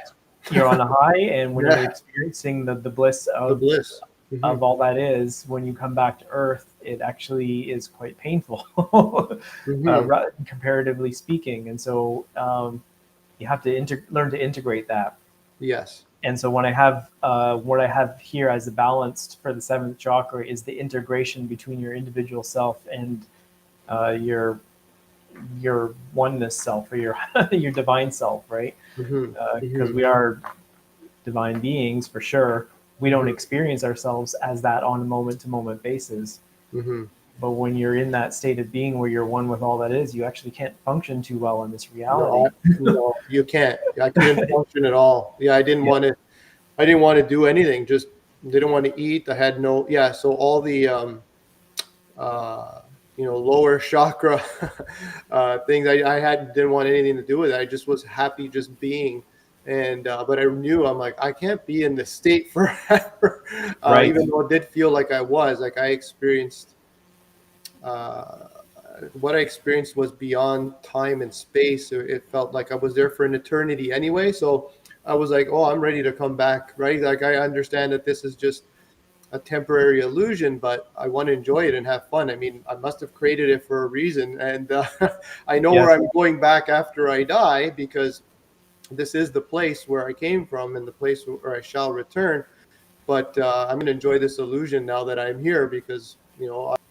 Speaker 1: you're on a high and when you're
Speaker 2: Yeah.
Speaker 1: experiencing the bliss
Speaker 2: The bliss. Hmm.
Speaker 1: of all that is, when you come back to earth, it actually is quite painful,
Speaker 2: Hmm.
Speaker 1: comparatively speaking. And so you have to learn to integrate that.
Speaker 2: Yes.
Speaker 1: And so when I have what I have here as a balanced for the seventh chakra is the integration between your individual self and uh, your your oneness self, or your your divine self, right?
Speaker 2: Hmm.
Speaker 1: Because
Speaker 2: Hmm.
Speaker 1: we are divine beings for sure. we don't experience ourselves as that on a moment-to-moment basis. But when you're in that state of being where you're one with all that is, you actually can't function too well in this reality.
Speaker 2: No, you can't. I couldn't function at all. Yeah, I didn't want to. I didn't want to do anything. Just didn't want to eat. I had no. Yeah, so all the lower chakra things I didn't want anything to do with it. I just was happy just being. And but I knew, I'm like, I can't be in this state forever.
Speaker 1: Right.
Speaker 2: Even though it did feel like I was, like I experienced what I experienced was beyond time and space. It felt like I was there for an eternity anyway. So I was like, oh, I'm ready to come back, right? Like I understand that this is just a temporary illusion, but I want to enjoy it and have fun. I mean, I must have created it for a reason. And I know where I'm going back after I die, because this is the place where I came from and the place where I shall return. But I'm going to enjoy this illusion now that I'm here, because,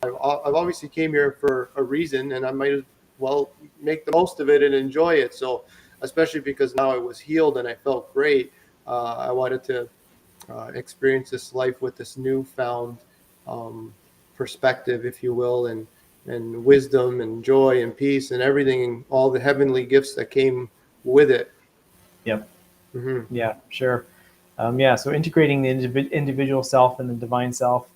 Speaker 2: I've obviously came here for a reason, and I might as well make the most of it and enjoy it. So especially because now I was healed and I felt great, I wanted to experience this life with this newfound perspective, if you will, and wisdom and joy and peace and everything, all the heavenly gifts that came with it.
Speaker 1: Yep. Yeah, sure. So integrating the individual self and the divine self.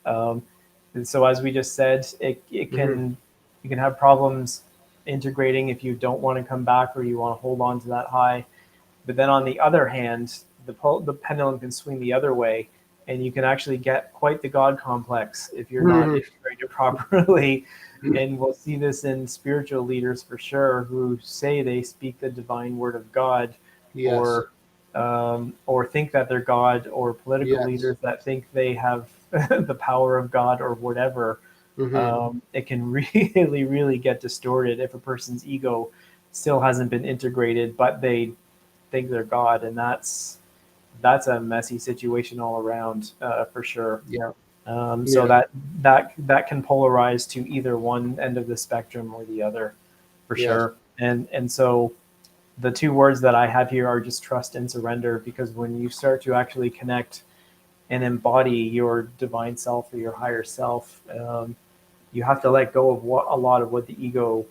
Speaker 1: And so as we just said, it can you can have problems integrating if you don't want to come back or you want to hold on to that high. But then on the other hand, the pendulum can swing the other way, and you can actually get quite the God complex if you're not integrated properly. And we'll see this in spiritual leaders for sure, who say they speak the divine word of God, or think that they're God, or political leaders that think they have the power of God or whatever. It can really, really get distorted if a person's ego still hasn't been integrated, but they think they're God, and that's a messy situation all around, for sure. So that can polarize to either one end of the spectrum or the other, for sure. And so the two words that I have here are just trust and surrender, because when you start to actually connect and embody your divine self or your higher self, you have to let go of a lot of what the ego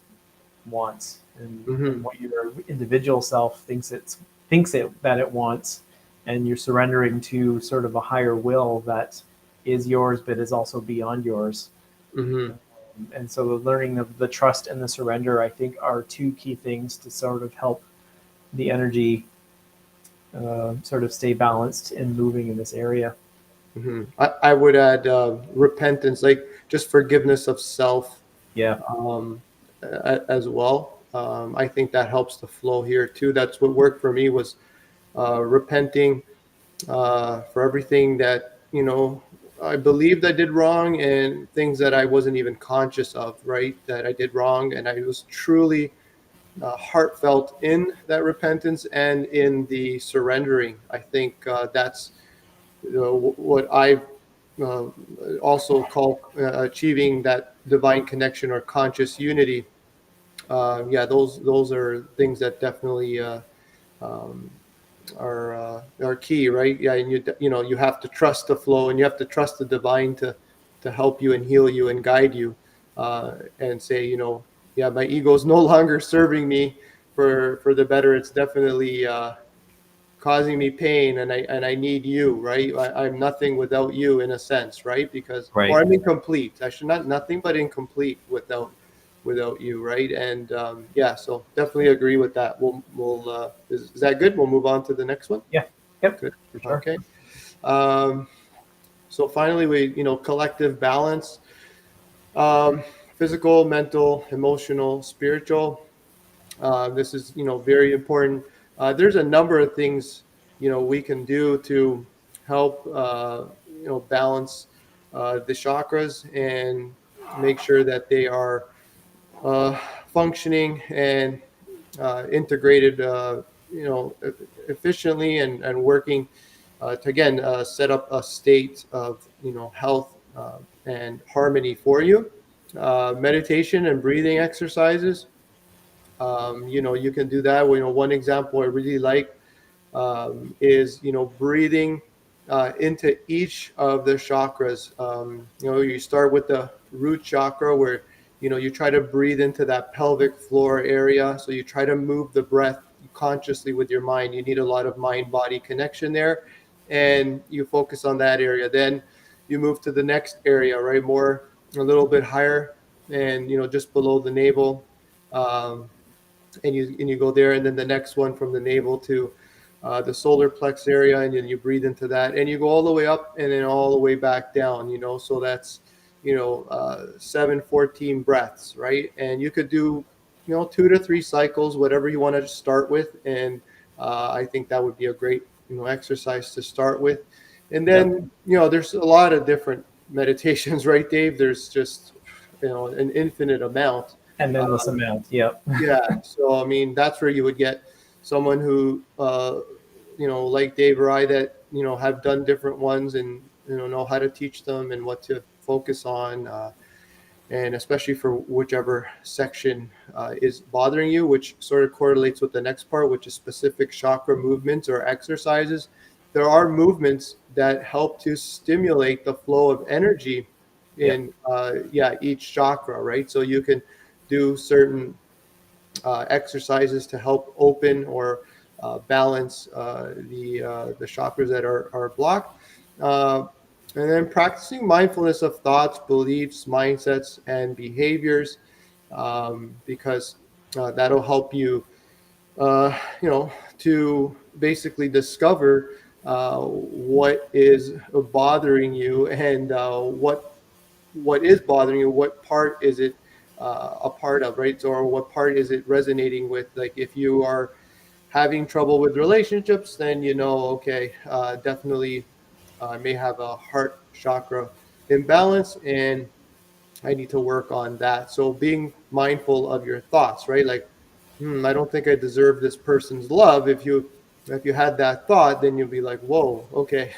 Speaker 1: wants, and what your individual self thinks that it wants, and you're surrendering to sort of a higher will that is yours but is also beyond yours. And so the learning of the trust and the surrender, I think, are two key things to sort of help the energy sort of stay balanced and moving in this area.
Speaker 2: I would add repentance, like just forgiveness of self. As well. I think that helps the flow here too. That's what worked for me, was repenting for everything that I believed I did wrong, and things that I wasn't even conscious of, right, that I did wrong. And I was truly heartfelt in that repentance and in the surrendering. I think that's what I also call achieving that divine connection or conscious unity. Those are things that definitely are key, right? And you have to trust the flow, and you have to trust the divine to help you and heal you and guide you, and say, my ego is no longer serving me for the better. It's definitely causing me pain, and I need you, right? I'm nothing without you, in a sense, right? Or I'm incomplete. I should not nothing but incomplete without you, right? And so definitely agree with that. We'll is that good? We'll move on to the next one.
Speaker 1: Yeah. Yep.
Speaker 2: Good.
Speaker 1: Sure.
Speaker 2: Okay. So finally, collective balance, physical, mental, emotional, spiritual. This is very important. There's a number of things we can do to help balance the chakras and make sure that they are functioning and integrated, efficiently and working to again set up a state of health and harmony for you. Meditation and breathing exercises. You can do that. One example I really like is breathing into each of the chakras. You start with the root chakra, where you try to breathe into that pelvic floor area. So you try to move the breath consciously with your mind. You need a lot of mind-body connection there, and you focus on that area. Then you move to the next area, right? More, a little bit higher, and just below the navel. Um, and you go there, and then the next one from the navel to the solar plex area, and then you breathe into that, and you go all the way up and then all the way back down. So that's 14 breaths, right? And you could do 2 to 3 cycles, whatever you want to start with, and I think that would be a great exercise to start with. And then there's a lot of different meditations, right, Dave? There's just an infinite amount.
Speaker 1: An endless amount. Yep.
Speaker 2: Yeah. So, I mean, that's where you would get someone who, like Dave or I, that, have done different ones, and, know how to teach them and what to focus on. And especially for whichever section is bothering you, which sort of correlates with the next part, which is specific chakra movements or exercises. There are movements that help to stimulate the flow of energy in each chakra, right? So you can do certain exercises to help open or balance the chakras that are blocked. And then practicing mindfulness of thoughts, beliefs, mindsets, and behaviors, because that'll help you, to basically discover what is bothering you, and what is bothering you, what part is it a part of, right? Or what part is it resonating with? Like if you are having trouble with relationships, then okay, definitely may have a heart chakra imbalance, and I need to work on that. So being mindful of your thoughts, right? Like, I don't think I deserve this person's love. If you had that thought, then you'll be like, whoa, okay,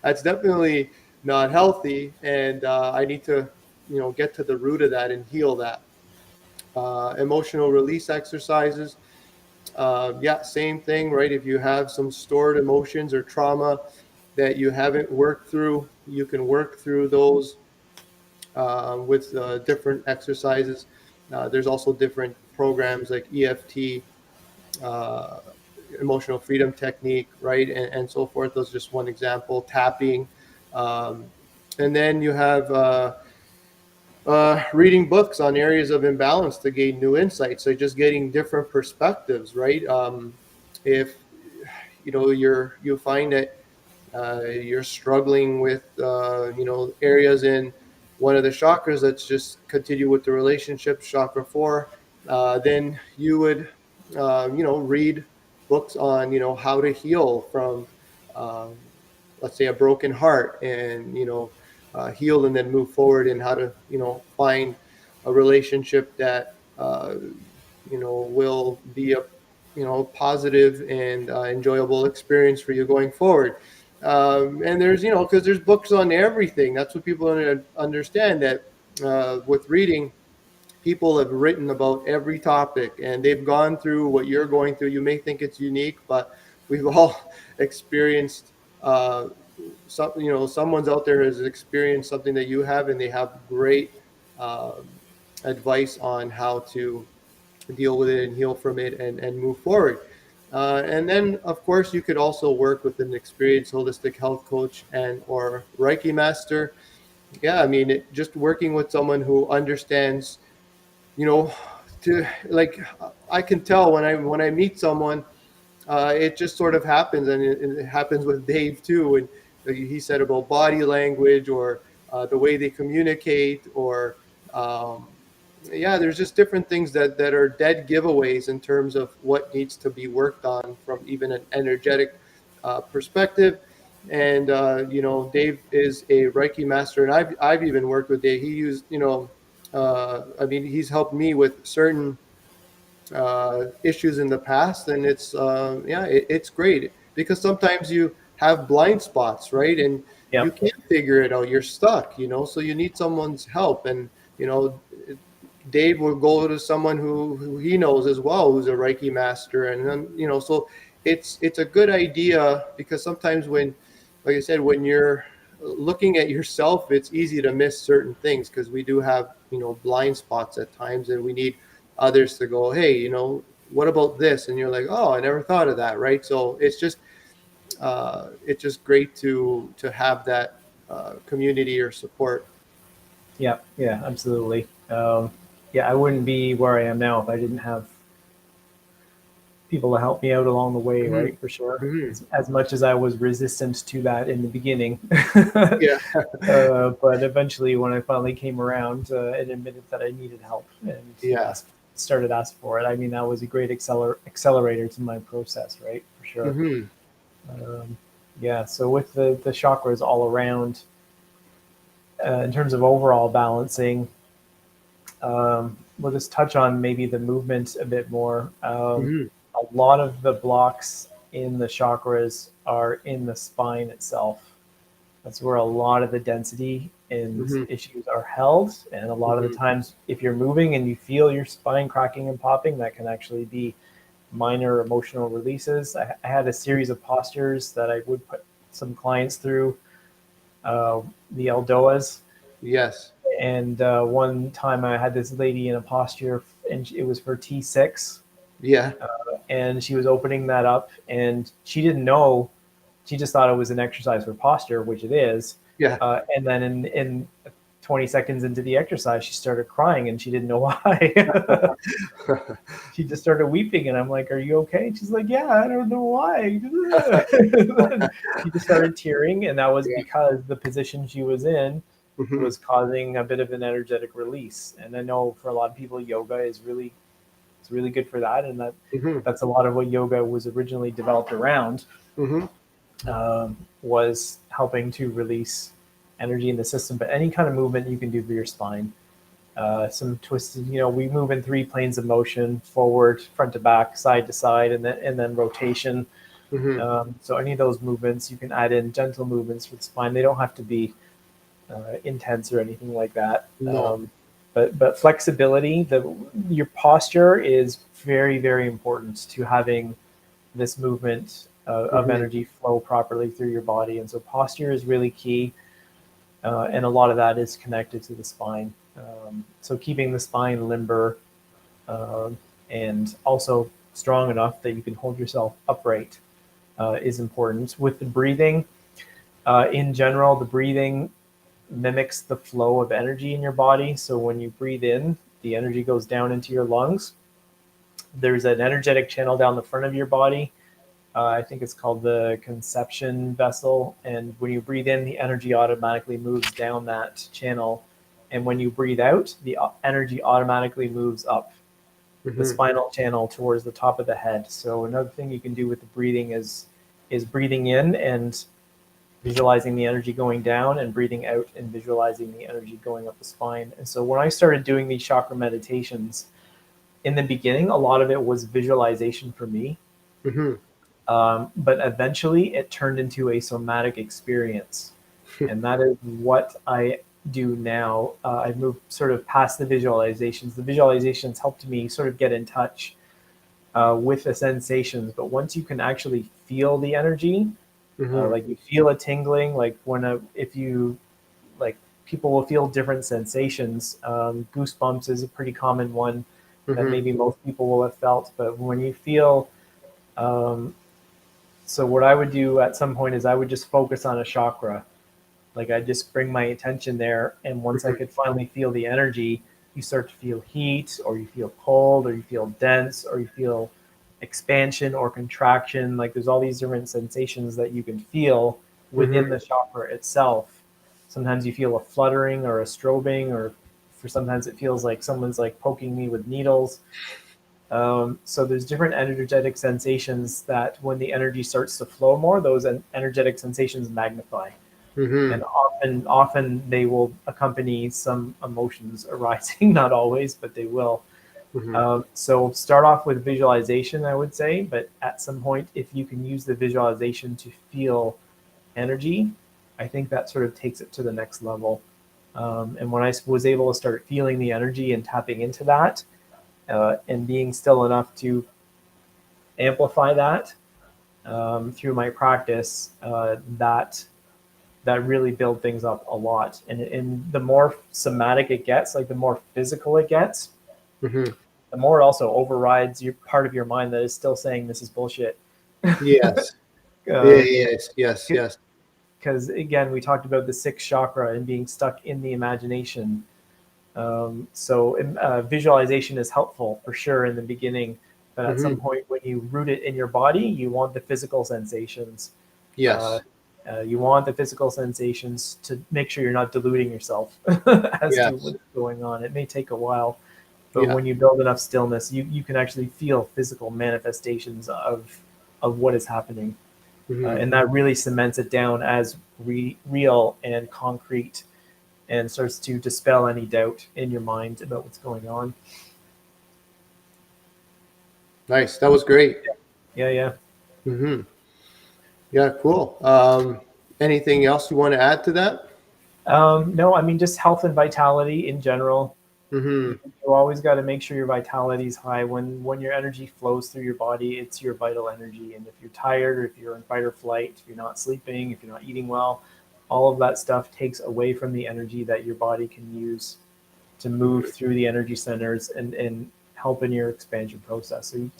Speaker 2: that's definitely not healthy, and I need to get to the root of that and heal that. Emotional release exercises, same thing, right? If you have some stored emotions or trauma that you haven't worked through, you can work through those with different exercises. There's also different programs like EFT, uh, emotional freedom technique, right? And so forth. Those are just one example. Tapping. Um, and then you have reading books on areas of imbalance to gain new insights. So just getting different perspectives, right? If you find that you're struggling with areas in one of the chakras, let's just continue with the relationship, chakra 4, then you would read books on how to heal from um, let's say a broken heart, and heal and then move forward, and how to find a relationship that will be a positive and enjoyable experience for you going forward. And there's because there's books on everything. That's what people understand, that with reading, people have written about every topic, and they've gone through what you're going through. You may think it's unique, but we've all experienced someone's out there has experienced something that you have, and they have great um, advice on how to deal with it and heal from it, and move forward. And then, of course, you could also work with an experienced holistic health coach and or Reiki master. Yeah, I mean, just working with someone who understands, you know, to like, I can tell when I meet someone, it just sort of happens, and it happens with Dave too. And he said about body language, or the way they communicate, or um, there's just different things that are dead giveaways in terms of what needs to be worked on from even an energetic perspective. And Dave is a Reiki master, and I've even worked with Dave. He used, I mean, he's helped me with certain issues in the past, and it's great, because sometimes you have blind spots, right? And you
Speaker 1: Yep.
Speaker 2: can't figure it out. You're stuck, so you need someone's help. And Dave will go to someone who he knows as well, who's a Reiki master, and then so it's a good idea, because sometimes when like I said, when you're looking at yourself, it's easy to miss certain things because we do have, blind spots at times, and we need others to go, hey, what about this? And you're like, oh, I never thought of that, right? So it's just great to have that community or support.
Speaker 1: Yeah, yeah, absolutely. Yeah, I wouldn't be where I am now if I didn't have people to help me out along the way,
Speaker 2: Hmm.
Speaker 1: right? For sure.
Speaker 2: Hmm.
Speaker 1: As much as I was resistant to that in the beginning,
Speaker 2: Yeah.
Speaker 1: but eventually, when I finally came around and admitted that I needed help and
Speaker 2: Yeah.
Speaker 1: started asking for it, I mean, that was a great accelerator to my process, right? For sure.
Speaker 2: Hmm.
Speaker 1: Um, yeah. So with the chakras all around, in terms of overall balancing, we'll just touch on maybe the movement a bit more.
Speaker 2: Hmm.
Speaker 1: A lot of the blocks in the chakras are in the spine itself. That's where a lot of the density and
Speaker 2: Hmm.
Speaker 1: issues are held. And a lot of the
Speaker 2: Hmm.
Speaker 1: times, if you're moving and you feel your spine cracking and popping, that can actually be minor emotional releases. I had a series of postures that I would put some clients through, the Eldoas.
Speaker 2: Yes.
Speaker 1: And one time I had this lady in a posture, and it was for T6,
Speaker 2: Yeah.
Speaker 1: and she was opening that up, and she didn't know. She just thought it was an exercise for posture, which it is.
Speaker 2: Yeah.
Speaker 1: And then in 20 seconds into the exercise, she started crying, and she didn't know why. She just started weeping, and I'm like, "Are you okay?" And she's like, "Yeah, I don't know why." She just started tearing, and that was
Speaker 2: Yeah.
Speaker 1: because the position she was in
Speaker 2: Hmm.
Speaker 1: was causing a bit of an energetic release. And I know for a lot of people, yoga is really it's really good for that, and
Speaker 2: Hmm.
Speaker 1: that's a lot of what yoga was originally developed around,
Speaker 2: Hmm.
Speaker 1: was helping to release energy in the system. But any kind of movement you can do for your spine, some twisted, we move in three planes of motion: forward, front to back, side to side, and then rotation.
Speaker 2: Hmm.
Speaker 1: So any of those movements, you can add in gentle movements for the spine. They don't have to be intense or anything like that.
Speaker 2: No.
Speaker 1: But flexibility, your posture is very, very important to having this movement of
Speaker 2: Hmm.
Speaker 1: energy flow properly through your body. And so posture is really key, and a lot of that is connected to the spine. So keeping the spine limber, um, and also strong enough that you can hold yourself upright is important. With the breathing, in general, the breathing mimics the flow of energy in your body. So when you breathe in, the energy goes down into your lungs. There's an energetic channel down the front of your body. I think it's called the conception vessel. And when you breathe in, the energy automatically moves down that channel. And when you breathe out, the energy automatically moves up the
Speaker 2: Hmm.
Speaker 1: spinal channel towards the top of the head. So another thing you can do with the breathing is breathing in and visualizing the energy going down, and breathing out and visualizing the energy going up the spine. And so when I started doing these chakra meditations, in the beginning, a lot of it was visualization for me.
Speaker 2: Hmm.
Speaker 1: But eventually it turned into a somatic experience. And that is what I do now. I've moved sort of past the visualizations. The visualizations helped me sort of get in touch with the sensations. But once you can actually feel the energy,
Speaker 2: Hmm.
Speaker 1: like you feel a tingling, like if you like, people will feel different sensations. Goosebumps is a pretty common one that
Speaker 2: Hmm.
Speaker 1: maybe most people will have felt. But when you feel, um, so what I would do at some point is I would just focus on a chakra. Like I just bring my attention there, and once I
Speaker 2: Hmm.
Speaker 1: could finally feel the energy, you start to feel heat, or you feel cold, or you feel dense, or you feel expansion or contraction. Like there's all these different sensations that you can feel within
Speaker 2: Hmm.
Speaker 1: the chakra itself. Sometimes you feel a fluttering or a strobing, or for sometimes it feels like someone's like poking me with needles. So there's different energetic sensations that when the energy starts to flow more, those energetic sensations magnify, and
Speaker 2: Hmm.
Speaker 1: often they will accompany some emotions arising. Not always, but they will.
Speaker 2: Hmm.
Speaker 1: So start off with visualization, I would say, but at some point, if you can use the visualization to feel energy, I think that sort of takes it to the next level. And when I was able to start feeling the energy and tapping into that, and being still enough to amplify that through my practice, that that really build things up a lot. And the more somatic it gets, like the more physical it gets,
Speaker 2: Mm-hmm.
Speaker 1: the more it also overrides your part of your mind that is still saying this is bullshit.
Speaker 2: Yes. Yeah,
Speaker 1: Um,
Speaker 2: yes.
Speaker 1: because again, we talked about the sixth chakra and being stuck in the imagination. So visualization is helpful for sure in the beginning, but at some
Speaker 2: Mm-hmm.
Speaker 1: point when you root it in your body, you want the physical sensations. Uh,
Speaker 2: Yes.
Speaker 1: you want the physical sensations to make sure you're not deluding yourself as to
Speaker 2: Yes.
Speaker 1: what's going on. It may take a while, but
Speaker 2: Yeah.
Speaker 1: when you build enough stillness, you can actually feel physical manifestations of what is happening.
Speaker 2: Mm-hmm.
Speaker 1: And that really cements it down as real and concrete and starts to dispel any doubt in your mind about what's going on.
Speaker 2: Nice. That was great.
Speaker 1: Yeah, yeah.
Speaker 2: Mm-hmm. Yeah, cool. Anything else you want to add to that?
Speaker 1: No, I mean, just health and vitality in general.
Speaker 2: Mm-hmm.
Speaker 1: You always got to make sure your vitality is high. When your energy flows through your body, it's your vital energy. And if you're tired, or if you're in fight or flight, if you're not sleeping, if you're not eating well, all of that stuff takes away from the energy that your body can use to move through the energy centers and help in your expansion process. So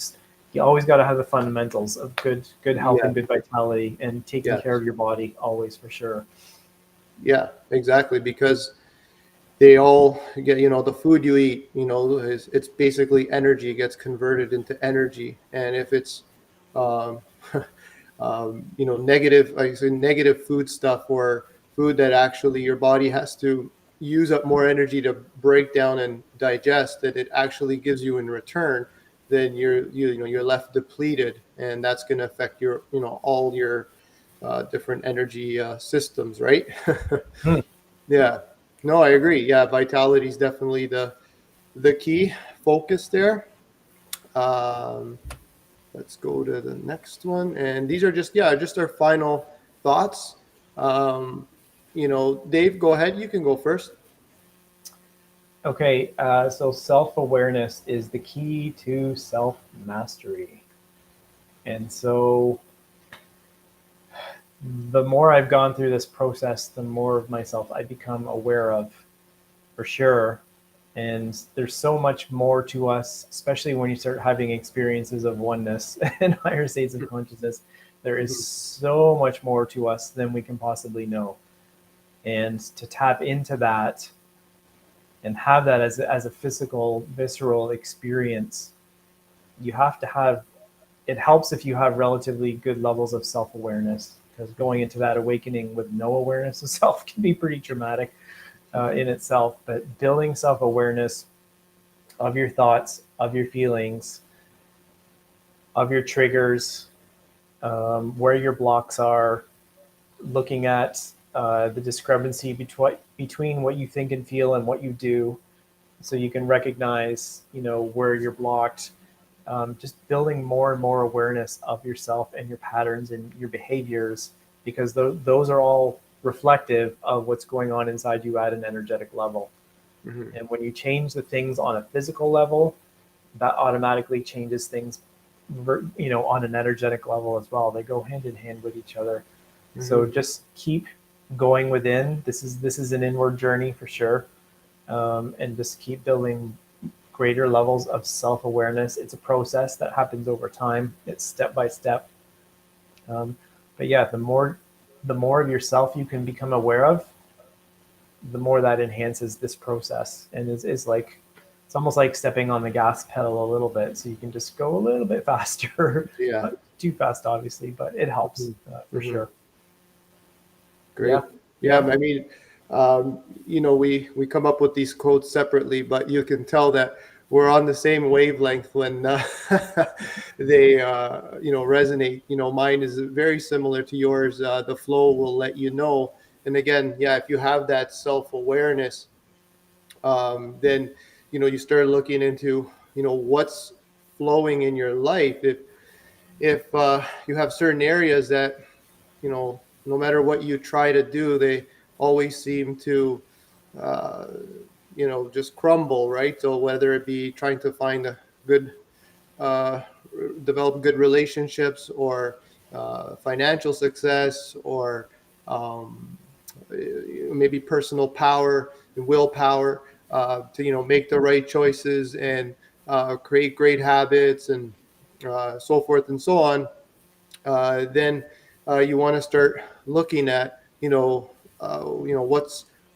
Speaker 1: you always got to have the fundamentals of good health
Speaker 2: Yeah.
Speaker 1: and good vitality and taking care
Speaker 2: Yes.
Speaker 1: of your body always for sure.
Speaker 2: Yeah, exactly. Because they all get, the food you eat, it's basically energy. It gets converted into energy. And if it's, um, negative, like I say, negative food stuff, or food that actually your body has to use up more energy to break down and digest, that it actually gives you in return, then you're left depleted, and that's going to affect your, all your different energy systems, right?
Speaker 1: Hmm.
Speaker 2: Yeah. No, I agree. Yeah, vitality is definitely the key focus there. Um, let's go to the next one, and these are just our final thoughts. Um, Dave, go ahead. You can go first.
Speaker 1: Okay, so self awareness is the key to self mastery. And so the more I've gone through this process, the more of myself I become aware of for sure. And there's so much more to us, especially when you start having experiences of oneness and higher states of consciousness. There is
Speaker 2: Mhm.
Speaker 1: so much more to us than we can possibly know. And to tap into that and have that as a physical, visceral experience, you have to have it helps if you have relatively good levels of self awareness, because going into that awakening with no awareness of self can be pretty traumatic in itself. But building self awareness of your thoughts, of your feelings, of your triggers, where your blocks are, looking at the discrepancy between what you think and feel and what you do, so you can recognize, where you're blocked. Just building more and more awareness of yourself and your patterns and your behaviors, because those are all reflective of what's going on inside you at an energetic level.
Speaker 2: Mhm.
Speaker 1: And when you change the things on a physical level, that automatically changes things, on an energetic level as well. They go hand in hand with each other. So
Speaker 2: Mhm.
Speaker 1: just keep going within. This is an inward journey for sure, and just keep building greater levels of self awareness. It's a process that happens over time. It's step by step. But yeah, the more of yourself you can become aware of, the more that enhances this process, and is like it's almost like stepping on the gas pedal a little bit, so you can just go a little bit faster.
Speaker 2: Yeah.
Speaker 1: Not too fast, obviously, but it helps
Speaker 2: Mhm.
Speaker 1: for
Speaker 2: Mhm.
Speaker 1: sure. Yeah,
Speaker 2: Great. Yeah,
Speaker 1: yeah.
Speaker 2: I mean, we come up with these quotes separately, but you can tell that we're on the same wavelength when they, resonate. Mine is very similar to yours. The flow will let you know. And again, yeah, if you have that self-awareness, then, you start looking into, what's flowing in your life. If you have certain areas that, no matter what you try to do, they always seem to, uh, just crumble, right? So whether it be trying to find a good, uh, develop good relationships, or financial success, or maybe personal power and willpower to make the right choices and create great habits and so forth and so on, then you want to start looking at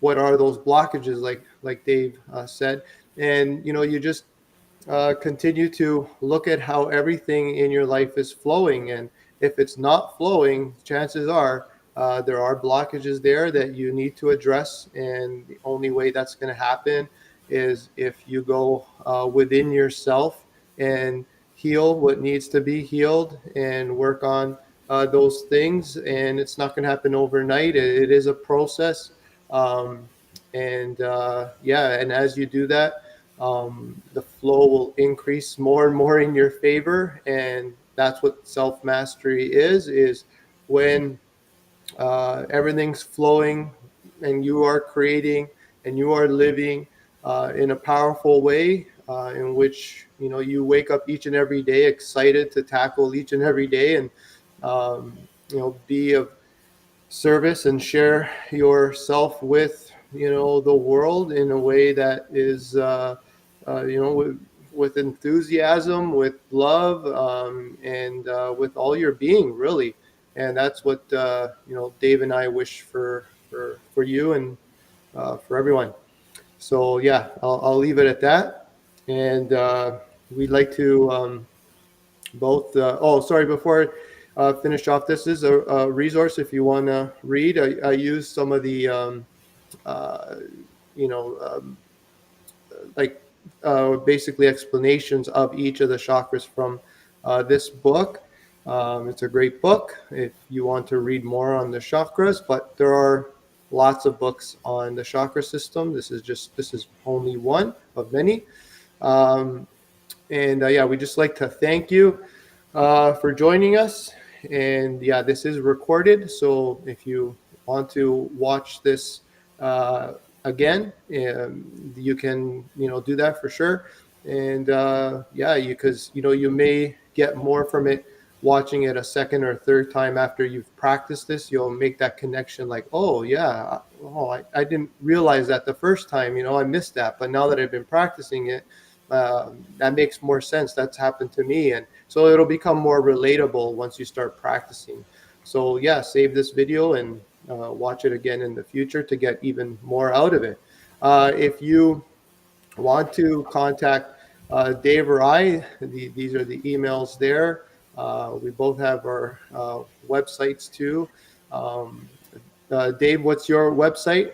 Speaker 2: what are those blockages, like Dave said, and you just continue to look at how everything in your life is flowing. And if it's not flowing, chances are there are blockages there that you need to address. And the only way that's going to happen is if you go within yourself and heal what needs to be healed and work on those things. And it's not going to happen overnight. It is a process. Um, and as you do that, the flow will increase more and more in your favor. And that's what self-mastery is when everything's flowing and you are creating and you are living in a powerful way, in which you wake up each and every day excited to tackle each and every day, and be of service and share yourself with the world in a way that is with enthusiasm, with love, and with all your being, really. And that's what Dave and I wish for you and for everyone. So yeah, I'll leave it at that. And we'd like to both. Oh, sorry. Before I finish off, this is a resource if you want to read. I use some of the, uh, you know, um, like basically explanations of each of the chakras from this book. It's a great book if you want to read more on the chakras, but there are lots of books on the chakra system. This is only one of many. Um, and yeah, we just like to thank you for joining us. And yeah, this is recorded. So if you want to watch this again, you can, do that for sure. And yeah, because, you may get more from it watching it a second or third time after you've practiced this. You'll make that connection like, oh, yeah, I didn't realize that the first time, I missed that. But now that I've been practicing it, that makes more sense. That's happened to me. And so it'll become more relatable once you start practicing. So yeah, save this video and watch it again in the future to get even more out of it. If you want to contact Dave or I, these are the emails there. We both have our websites too. Dave, what's your website?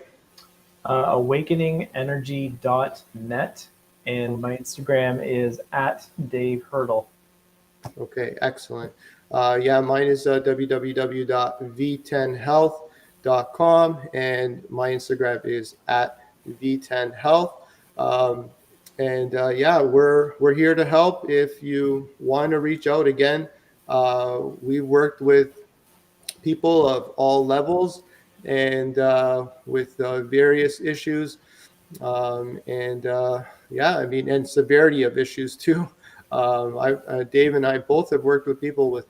Speaker 1: awakeningenergy.net, and my Instagram is at Dave Hurdle.
Speaker 2: Okay, excellent. Yeah, mine is www.v10health.com, and my Instagram is at V10 Health. And yeah, we're here to help. If you want to reach out again, we've worked with people of all levels and with various issues. And yeah, I mean, and severity of issues too. Dave and I both have worked with people with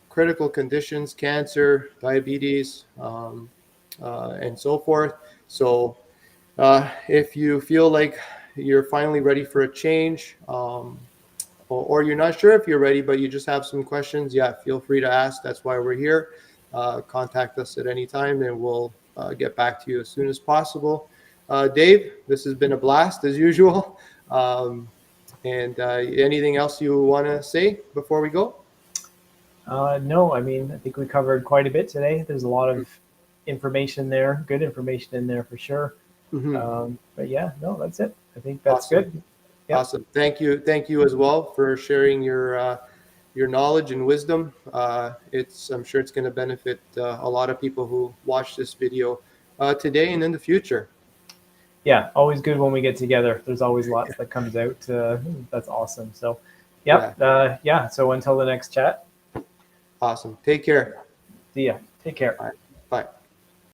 Speaker 2: critical conditions, cancer, diabetes, and so forth. So if you feel like you're finally ready for a change, or you're not sure if you're ready, but you just have some questions, yeah, feel free to ask. That's why we're here. Contact us at any time and we'll get back to you as soon as possible. Dave, this has been a blast as usual. And anything else you want to say before we go?
Speaker 1: No, I mean, I think we covered quite a bit today. There's a lot of information there, good information in there for sure.
Speaker 2: Mm-hmm.
Speaker 1: But yeah, no, that's it. I think that's
Speaker 2: Awesome.
Speaker 1: good. Yep.
Speaker 2: Awesome. Thank you as well for sharing your knowledge and wisdom. I'm sure it's going to benefit a lot of people who watch this video today and in the future.
Speaker 1: Yeah, always good when we get together. There's always lots that comes out. That's awesome. So, yep. Yeah. So until the next chat.
Speaker 2: Awesome. Take care.
Speaker 1: See ya. Take care.
Speaker 2: All right. Bye.